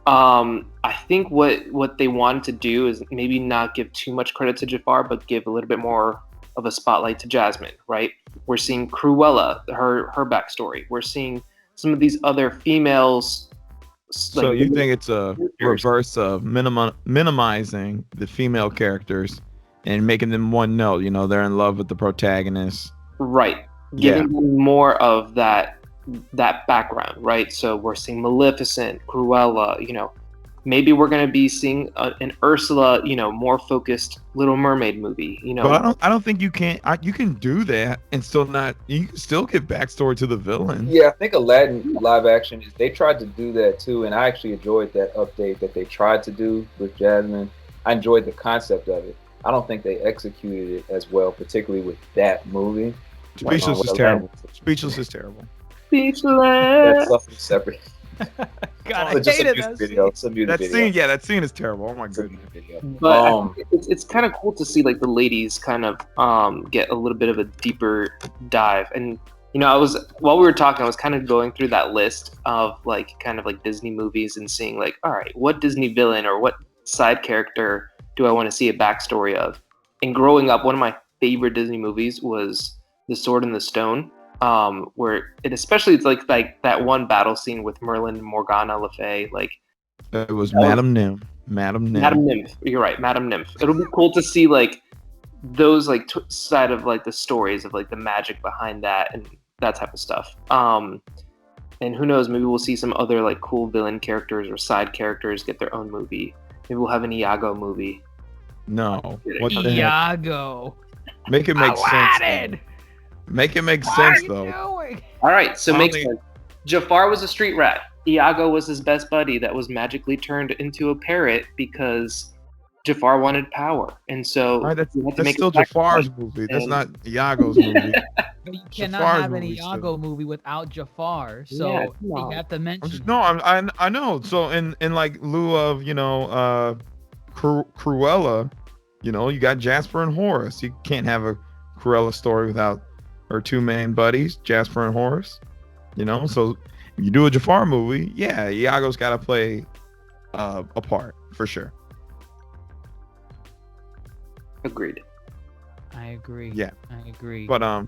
Speaker 5: I think what they wanted to do is maybe not give too much credit to Jafar, but give a little bit more of a spotlight to Jasmine, right? We're seeing Cruella, her backstory. We're seeing some of these other females.
Speaker 3: So you think it's a reverse of minimizing the female characters and making them one note? You know, they're in love with the protagonist.
Speaker 5: Right. Giving them more of that background, right? So we're seeing Maleficent, Cruella, you know, maybe we're going to be seeing an Ursula, you know, more focused Little Mermaid movie, you know.
Speaker 3: But I don't think you can do that and still not, you can still give backstory to the villain.
Speaker 6: Yeah, I think Aladdin live action they tried to do that too, and I actually enjoyed that update that they tried to do with Jasmine. I enjoyed the concept of it. I don't think they executed it as well, particularly with that movie.
Speaker 3: Speechless is terrible. Speechless is terrible.
Speaker 5: Speechless.
Speaker 6: That's something separate.
Speaker 4: God, I hated that
Speaker 6: scene.
Speaker 3: That scene is terrible. Oh my goodness.
Speaker 5: But it's kind of cool to see like the ladies kind of get a little bit of a deeper dive. And you know, while we were talking, I was kind of going through that list of like kind of like Disney movies and seeing like, all right, what Disney villain or what side character do I want to see a backstory of? And growing up, one of my favorite Disney movies was The Sword and the Stone. Where it especially it's like that one battle scene with Merlin and Morgana Le Fay, like
Speaker 3: it was Madame Nymph. Madame
Speaker 5: Nymph. You're right, Madame Nymph. It'll be cool to see like those like side of like the stories of like the magic behind that and that type of stuff. And who knows, maybe we'll see some other like cool villain characters or side characters get their own movie. Maybe we'll have an Iago movie.
Speaker 3: No, what the
Speaker 4: Iago.
Speaker 3: Heck? Make it make sense. Though. Make it make sense, though.
Speaker 5: All right, so makes sense. Jafar was a street rat. Iago was his best buddy that was magically turned into a parrot because Jafar wanted power, and so
Speaker 3: that's still Jafar's movie. That's not Iago's movie.
Speaker 4: But you cannot have an Iago movie without Jafar, so you have to mention.
Speaker 3: I know. So in like lieu of Cruella, you know, you got Jasper and Horace. You can't have a Cruella story without her two main buddies, Jasper and Horace. You know, so if you do a Jafar movie, yeah, Iago's got to play a part for sure.
Speaker 5: Agreed.
Speaker 4: I agree.
Speaker 3: Yeah,
Speaker 4: I agree.
Speaker 3: But I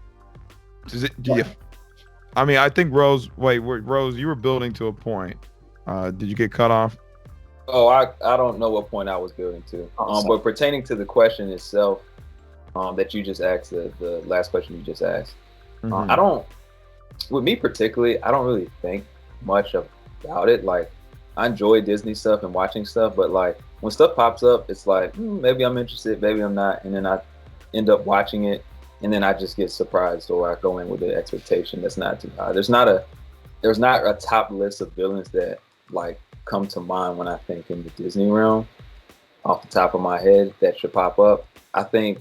Speaker 3: mean, I think Rose. Rose, you were building to a point. Did you get cut off?
Speaker 6: Oh, I don't know what point I was building to. But pertaining to the question itself, that you just asked, the last question you just asked,
Speaker 3: Mm-hmm.
Speaker 6: With me particularly, I don't really think much about it. Like, I enjoy Disney stuff and watching stuff, but like when stuff pops up, it's like maybe I'm interested, maybe I'm not, and then I end up watching it, and then I just get surprised, or I go in with the expectation that's not too high. There's not a top list of villains that like come to mind when I think in the Disney realm off the top of my head that should pop up. I think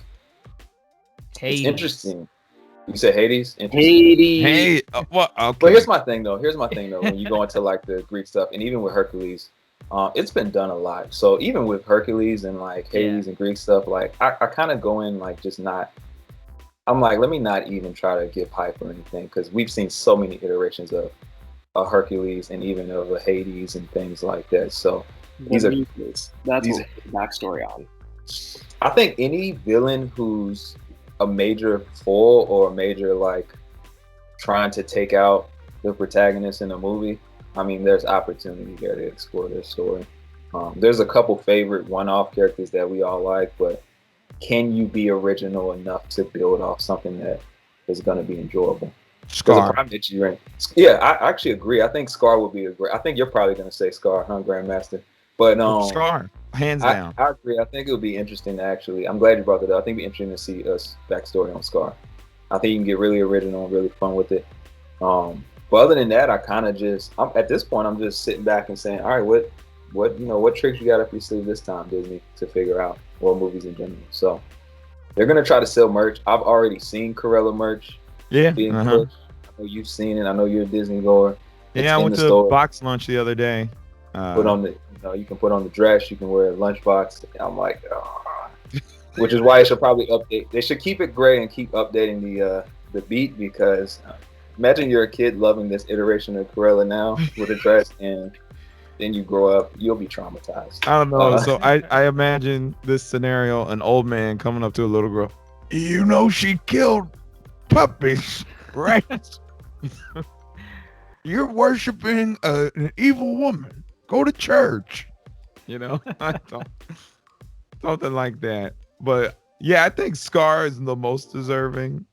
Speaker 4: Hades.
Speaker 6: It's interesting. You said Hades?
Speaker 5: Hades.
Speaker 3: Hey, what? Okay.
Speaker 6: But here's my thing though. When you go into like the Greek stuff, and even with Hercules, it's been done a lot. So even with Hercules and like Hades and Greek stuff, like I kind of go in like just not. I'm like, let me not even try to give hype or anything, because we've seen so many iterations of Hercules and even of a Hades and things like that. So
Speaker 5: that's what the backstory on.
Speaker 6: I think any villain who's a major foil or a major like trying to take out the protagonist in a movie, I mean, there's opportunity there to explore their story. There's a couple favorite one-off characters that we all like, but can you be original enough to build off something that is going to be enjoyable?
Speaker 3: Scar.
Speaker 6: Yeah, I actually agree. I think Scar would be a great. I think you're probably going to say Scar, huh, Grandmaster? But
Speaker 3: Scar, hands down.
Speaker 6: I agree. I think it would be interesting to actually. I'm glad you brought that up. I think it'd be interesting to see us backstory on Scar. I think you can get really original and really fun with it. But other than that, I kind of just. At this point, I'm just sitting back and saying, all right, what tricks you got up your sleeve this time, Disney, to figure out, or movies in general. So they're gonna try to sell merch. I've already seen Cruella merch.
Speaker 3: Yeah.
Speaker 6: Being pushed. I know you've seen it. I know you're a Disney goer.
Speaker 3: Yeah, I went to a box lunch the other day.
Speaker 6: Put on the. You can put on the dress. You can wear a lunchbox. I'm like, which is why it should probably update. They should keep it gray and keep updating the beat, because Imagine you're a kid loving this iteration of Cruella now with a dress, and then you grow up, you'll be traumatized.
Speaker 3: I don't know. So I imagine this scenario: an old man coming up to a little girl. You know she killed puppies, right? You're worshiping an evil woman. Go to church. You know, something like that. But yeah, I think Scar is the most deserving.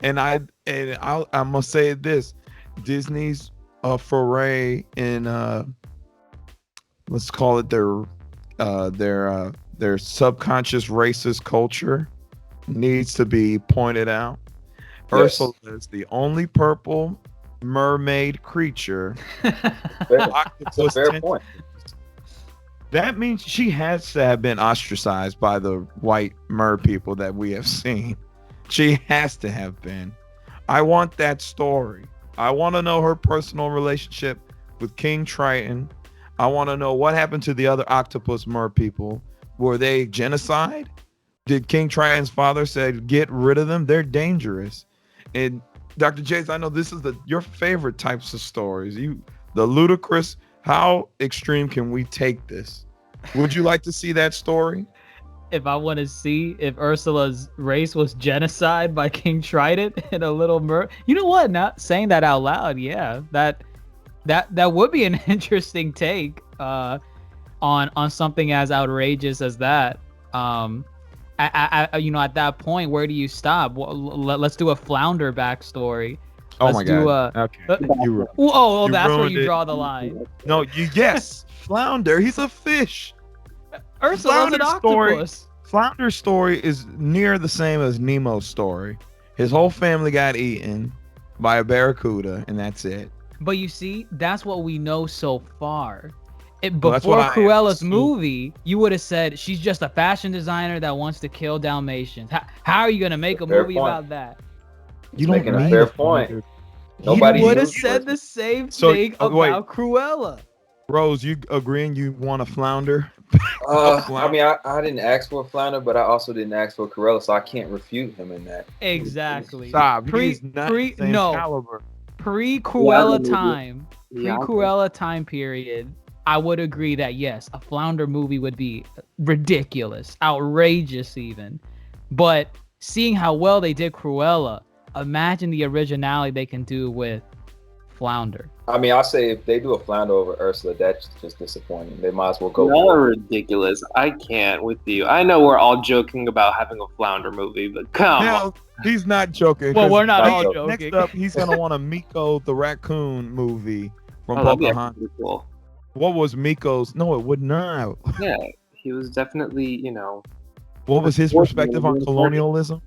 Speaker 3: And I'm gonna say this: Disney's foray in let's call it their subconscious racist culture needs to be pointed out.
Speaker 6: Yes.
Speaker 3: Ursula is the only purple mermaid creature.
Speaker 6: That's a fair point.
Speaker 3: That means she has to have been ostracized by the white mer people that we have seen. She has to have been. I want that story. I want to know her personal relationship with King Triton. I want to know what happened to the other octopus mer people. Were they genocide? Did King Triton's father say, get rid of them? They're dangerous. And Dr. Jace, I know this is your favorite types of stories. The ludicrous. How extreme can we take this? Would you like to see that story?
Speaker 4: If I want to see if Ursula's race was genocide by King Trident and a little you know what? Not saying that out loud, yeah, that would be an interesting take on something as outrageous as that. At that point, where do you stop? Well, let's do a Flounder backstory.
Speaker 3: Oh
Speaker 4: Let's
Speaker 3: my
Speaker 4: do
Speaker 3: God. Okay.
Speaker 4: That's where you draw the line.
Speaker 3: No, yes. Flounder, he's a fish.
Speaker 4: Ursula's an octopus.
Speaker 3: Flounder's story is near the same as Nemo's story. His whole family got eaten by a barracuda, and that's it.
Speaker 4: But you see, that's what we know so far.
Speaker 3: Well,
Speaker 4: Before Cruella's movie, you would have said she's just a fashion designer that wants to kill Dalmatians. How are you going to make a movie about that?
Speaker 3: You don't
Speaker 6: making a fair point. Nobody
Speaker 4: would have said the same thing about Cruella.
Speaker 3: Rose, you agreeing you want a flounder?
Speaker 6: I mean, I didn't ask for a Flounder, but I also didn't ask for Cruella, so I can't refute him in that.
Speaker 4: Exactly.
Speaker 3: Stop. Caliber.
Speaker 4: Pre-Cruella time period, I would agree that yes, a Flounder movie would be ridiculous, outrageous even. But seeing how well they did Cruella, imagine the originality they can do with Flounder.
Speaker 6: I mean, I'll say if they do a Flounder over Ursula, that's just disappointing. They might as well go.
Speaker 5: Not ridiculous. I can't with you. I know we're all joking about having a Flounder movie, but come on.
Speaker 3: He's not joking.
Speaker 4: Well, we're not all joking.
Speaker 3: Next up, he's gonna want a Miko the Raccoon movie from Pocahontas.
Speaker 5: Cool.
Speaker 3: What was Miko's? No, it would not.
Speaker 5: Yeah, he was definitely,
Speaker 3: What was his perspective on colonialism?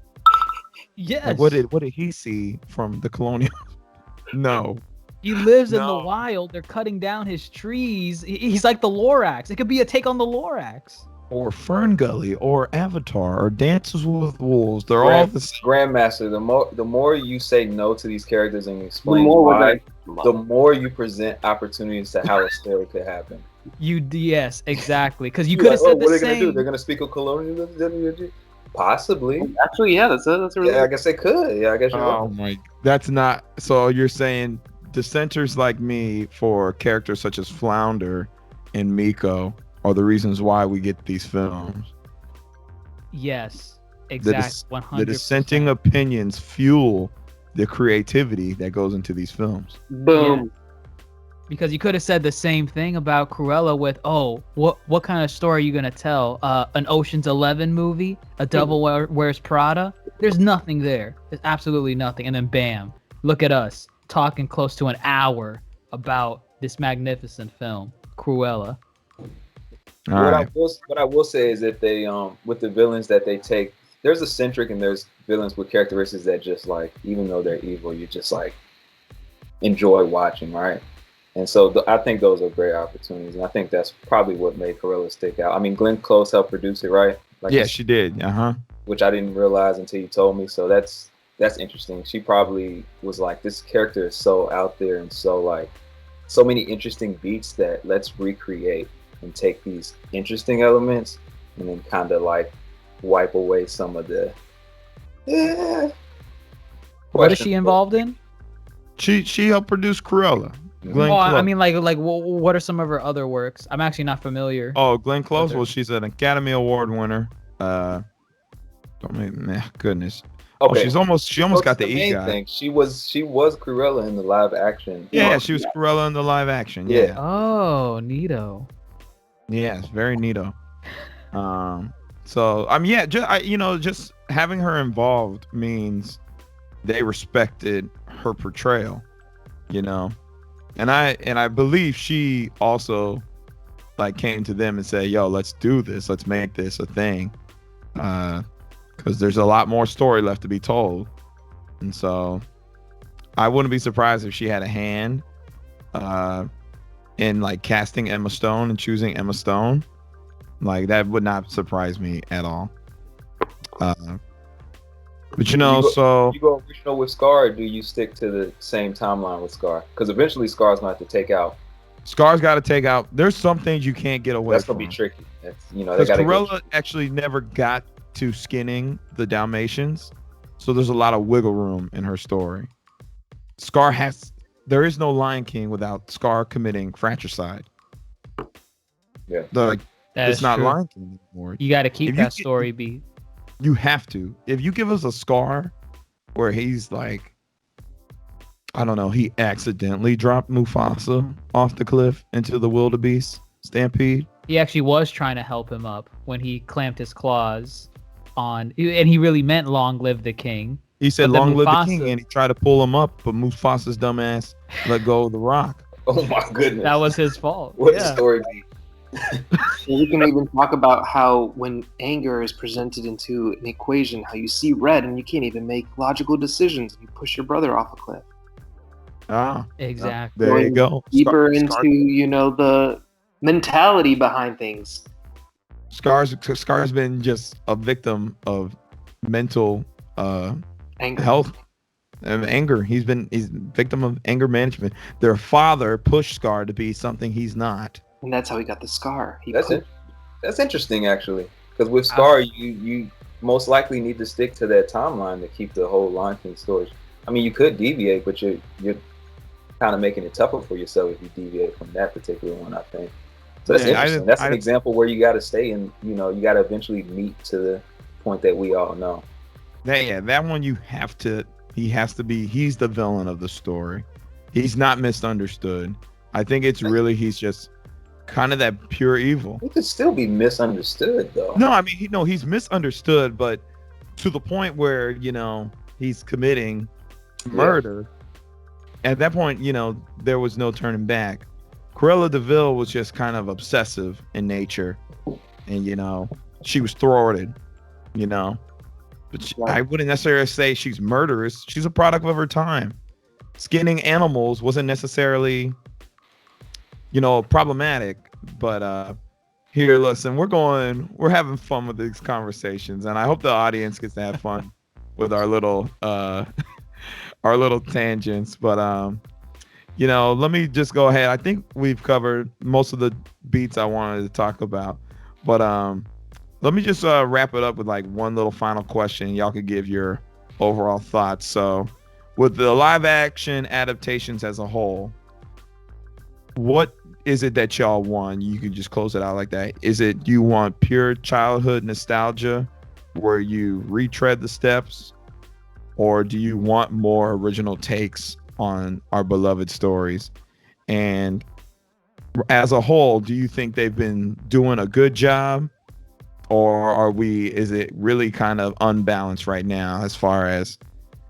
Speaker 4: Yes.
Speaker 3: Like, what did he see from the colonial? No.
Speaker 4: He lives in the wild. They're cutting down his trees. He's like the Lorax. It could be a take on the Lorax.
Speaker 3: Or Fern Gully, or Avatar, or Dances with Wolves. They're all the same.
Speaker 6: Grandmaster, the more you say no to these characters and explain why, the more you present opportunities to how a story could happen.
Speaker 4: Yes, exactly. Because you could have said the same.
Speaker 6: What are they going to do? They're going to speak of colonialism? Possibly.
Speaker 5: Actually, yeah, that's really.
Speaker 6: Yeah, I guess they could. Yeah, I guess.
Speaker 3: Oh my, that's not. So you're saying dissenters like me for characters such as Flounder and Miko are the reasons why we get these films?
Speaker 4: Yes, exactly. 100%.
Speaker 3: The dissenting opinions fuel the creativity that goes into these films.
Speaker 5: Boom.
Speaker 4: Yeah. Because you could have said the same thing about Cruella with, what kind of story are you gonna tell? An Ocean's 11 movie, a Devil Wears Prada. There's nothing there. There's absolutely nothing. And then bam, look at us talking close to an hour about this magnificent film, Cruella.
Speaker 6: What I will say is if they with the villains that they take, there's eccentric and there's villains with characteristics that just like, even though they're evil, you just like enjoy watching, right? And so I think those are great opportunities, and I think that's probably what made Cruella stick out. I mean, Glenn Close helped produce it, right? Like
Speaker 3: yeah, she did.
Speaker 6: Which I didn't realize until you told me. So that's interesting. She probably was like, this character is so out there and so like so many interesting beats that let's recreate and take these interesting elements and then kind of like wipe away some of the.
Speaker 4: What is she involved in?
Speaker 3: She helped produce Cruella. Glenn
Speaker 4: Oh, I
Speaker 3: Close.
Speaker 4: mean, like, what are some of her other works? I'm actually not familiar.
Speaker 3: Oh, Glenn Close.
Speaker 4: with her.
Speaker 3: Well, she's an Academy Award winner. Goodness.
Speaker 6: Okay.
Speaker 3: Oh, she almost got the
Speaker 6: main
Speaker 3: EGOT.
Speaker 6: thing. She was Cruella in the live action.
Speaker 3: Yeah, she was Cruella in the live action. Yeah.
Speaker 4: Oh, neato.
Speaker 3: Yeah, it's very neato. So yeah, just having her involved means they respected her portrayal, and I believe she also like came to them and said, "Yo, let's do this. Let's make this a thing," because there's a lot more story left to be told, and so I wouldn't be surprised if she had a hand in like casting Emma Stone and choosing Emma Stone. Like that would not surprise me at all. But you
Speaker 6: go original with Scar, or do you stick to the same timeline with Scar? Because eventually Scar's gonna have to take out.
Speaker 3: Scar's got to take out. There's some things you can't get away
Speaker 6: That's
Speaker 3: from.
Speaker 6: gonna be tricky. That's, they
Speaker 3: Because
Speaker 6: gotta
Speaker 3: Cruella actually never got to skinning the Dalmatians, so there's a lot of wiggle room in her story. There is no Lion King without Scar committing fratricide.
Speaker 6: Yeah.
Speaker 3: It's not
Speaker 4: true.
Speaker 3: Lion King anymore.
Speaker 4: You got to keep
Speaker 3: If
Speaker 4: that story beat.
Speaker 3: You have to. If you give us a Scar where he's like, I don't know, he accidentally dropped Mufasa off the cliff into the wildebeest stampede.
Speaker 4: He actually was trying to help him up when he clamped his claws on, and he really meant "Long live the king."
Speaker 3: He said,
Speaker 4: But then
Speaker 3: "Long live the
Speaker 4: Mufasa-
Speaker 3: king," and he tried to pull him up, but Mufasa's dumbass let go of the rock.
Speaker 6: Oh my goodness.
Speaker 4: That was his fault.
Speaker 6: What the
Speaker 4: Yeah.
Speaker 6: story be?
Speaker 5: We can even talk about how when anger is presented into an equation, how you see red and you can't even make logical decisions and you push your brother off a cliff.
Speaker 4: Exactly.
Speaker 3: There you go.
Speaker 5: Deeper into, the mentality behind things.
Speaker 3: Scar's been just a victim of mental
Speaker 5: Anger.
Speaker 3: health and anger. He's victim of anger management. Their father pushed Scar to be something he's not.
Speaker 5: And that's how he got the scar.
Speaker 6: That's interesting, actually. Because with Scar, you most likely need to stick to that timeline to keep the whole Lion King story. I mean, you could deviate, but you're kind of making it tougher for yourself if you deviate from that particular one, I think. So that's interesting. That's an example where you got to stay and, you got to eventually meet to the point that we all know.
Speaker 3: That one he has to be, he's the villain of the story. He's not misunderstood. I think it's really, he's just kind of that pure evil.
Speaker 6: He could still be misunderstood, though.
Speaker 3: No, I mean, he's misunderstood, but to the point where, he's committing murder. At that point, there was no turning back. Cruella de Vil was just kind of obsessive in nature, and she was thwarted, but I wouldn't necessarily say she's murderous. She's a product of her time. Skinning animals wasn't necessarily problematic, but here, listen, we're having fun with these conversations, and I hope the audience gets to have fun with our little tangents. But let me just go ahead. I think we've covered most of the beats I wanted to talk about, but let me just wrap it up with like one little final question. Y'all could give your overall thoughts. So with the live action adaptations as a whole, what is it that y'all want? You can just close it out like that. Is it you want pure childhood nostalgia where you retread the steps, or do you want more original takes on our beloved stories? And as a whole, do you think they've been doing a good job, or is it really kind of unbalanced right now as far as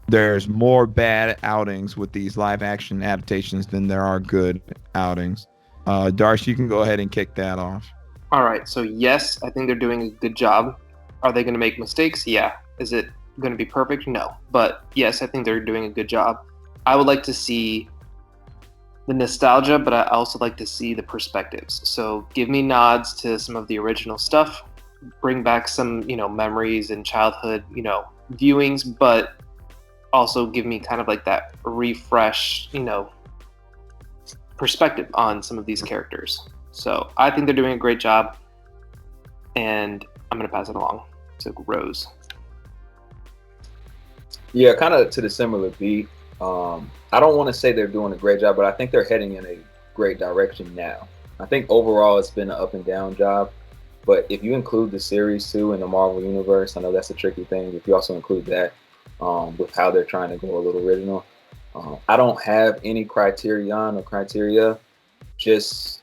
Speaker 3: there's more bad outings with these live action adaptations than there are good outings? Darce, you can go ahead and kick that off.
Speaker 5: All right. So yes, I think they're doing a good job. Are they going to make mistakes? Yeah. Is it going to be perfect? No. But yes, I think they're doing a good job. I would like to see the nostalgia, but I also like to see the perspectives. So give me nods to some of the original stuff, bring back some, memories and childhood, viewings, but also give me kind of like that refresh, perspective on some of these characters. So I think they're doing a great job, and I'm going to pass it along to Rose.
Speaker 6: Yeah, kind of to the similar beat. I don't want to say they're doing a great job, but I think they're heading in a great direction now. I think overall it's been an up and down job, but if you include the series too in the Marvel universe, I know that's a tricky thing. If you also include that with how they're trying to go a little original, I don't have any criterion or criteria. Just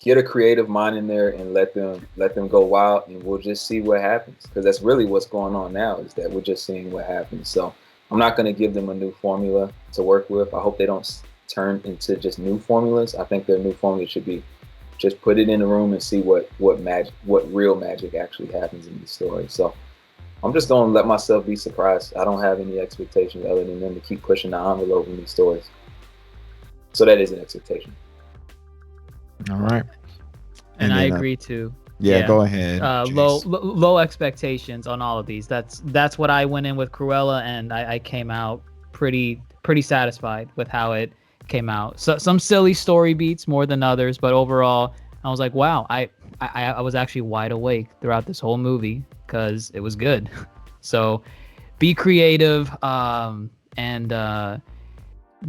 Speaker 6: get a creative mind in there and let them go wild, and we'll just see what happens. Because that's really what's going on now, is that we're just seeing what happens. So I'm not going to give them a new formula to work with. I hope they don't turn into just new formulas. I think their new formula should be just put it in the room and see what real magic actually happens in the story. So I'm just going to let myself be surprised. I don't have any expectations other than them to keep pushing the envelope in these stories. So that is an expectation.
Speaker 3: All right.
Speaker 4: And I agree too.
Speaker 3: Yeah, go ahead.
Speaker 4: Low expectations on all of these. That's what I went in with Cruella, and I came out pretty satisfied with how it came out. So some silly story beats more than others, but overall I was like, wow, I was actually wide awake throughout this whole movie because it was good. So be creative and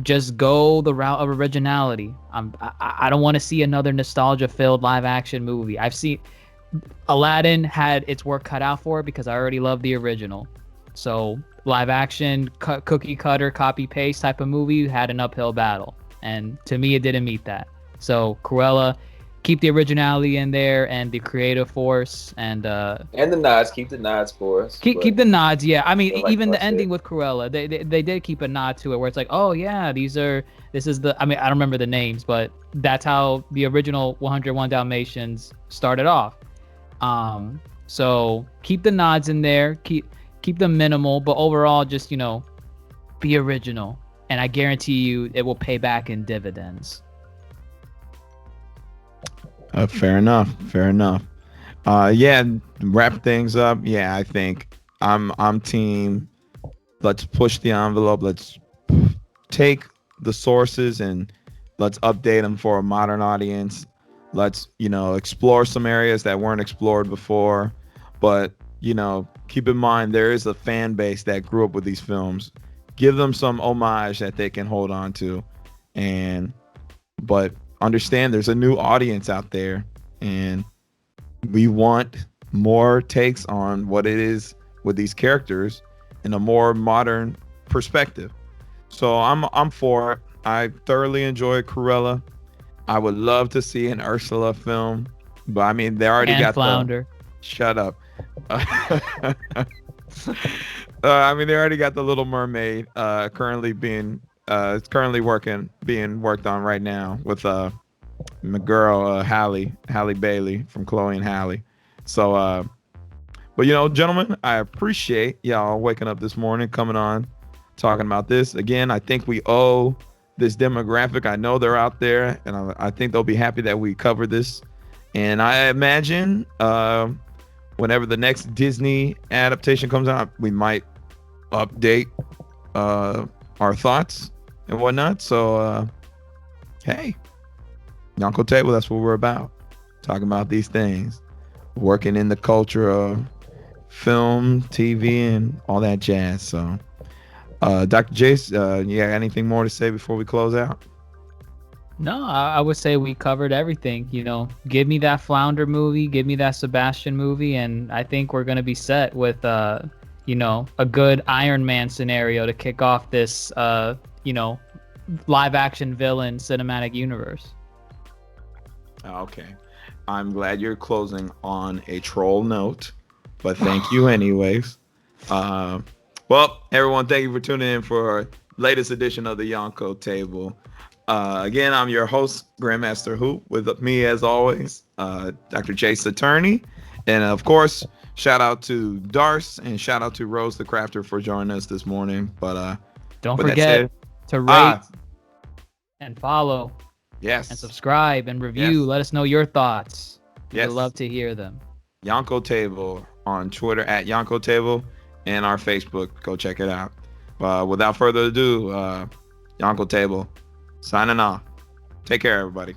Speaker 4: just go the route of originality. I don't want to see another nostalgia-filled live-action movie. I've seen Aladdin had its work cut out for it because I already love the original. So live-action, cookie cutter, copy-paste type of movie had an uphill battle, and to me, it didn't meet that. So Cruella, keep the originality in there and the creative force, and the
Speaker 6: nods. Keep the nods for us.
Speaker 4: Keep the nods. Yeah, I mean,
Speaker 6: like
Speaker 4: even the ending with Cruella, they did keep a nod to it, where it's like, oh yeah, this is the. I mean, I don't remember the names, but that's how the original 101 Dalmatians started off. So keep the nods in there. Keep them minimal, but overall, just be original, and I guarantee you, it will pay back in dividends.
Speaker 3: Fair enough. Yeah, wrap things up. Yeah, I think I'm team. Let's push the envelope. Let's take the sources and let's update them for a modern audience. Let's explore some areas that weren't explored before, but keep in mind there is a fan base that grew up with these films. Give them some homage that they can hold on to, but understand there's a new audience out there, and we want more takes on what it is with these characters in a more modern perspective. So I'm for it. I thoroughly enjoy Cruella. I would love to see an Ursula film, but I mean they already got
Speaker 4: Flounder.
Speaker 3: Shut up. I mean they already got the Little Mermaid currently being worked on right now with my girl Halle Bailey from Chloe and Halle. So but gentlemen, I appreciate y'all waking up this morning, coming on, talking about this. Again, I think we owe this demographic. I know they're out there, and I think they'll be happy that we covered this. And I imagine whenever the next Disney adaptation comes out, we might update our thoughts and whatnot. So hey, Yonkō Table, that's what we're about. Talking about these things, working in the culture of film, TV, and all that jazz. So Dr. Jace, you got anything more to say before we close out?
Speaker 4: No, I would say we covered everything. Give me that Flounder movie, give me that Sebastian movie, and I think we're going to be set with a good Iron Man scenario to kick off this live action villain cinematic universe.
Speaker 3: Okay. I'm glad you're closing on a troll note, but thank you anyways. Well, everyone, thank you for tuning in for our latest edition of the Yonkō Table. Again, I'm your host, GrandMasterHoop, with me as always, DrJaceAttorney. And of course, shout out to Darce and shout out to Rose the Crafter for joining us this morning. But
Speaker 4: don't forget to rate and follow.
Speaker 3: Yes.
Speaker 4: And subscribe and review.
Speaker 3: Yes.
Speaker 4: Let us know your thoughts.
Speaker 3: Yes.
Speaker 4: We'd love to hear them.
Speaker 3: YonkoTable on Twitter at YonkoTable and our Facebook. Go check it out. Without further ado, YonkoTable signing off. Take care, everybody.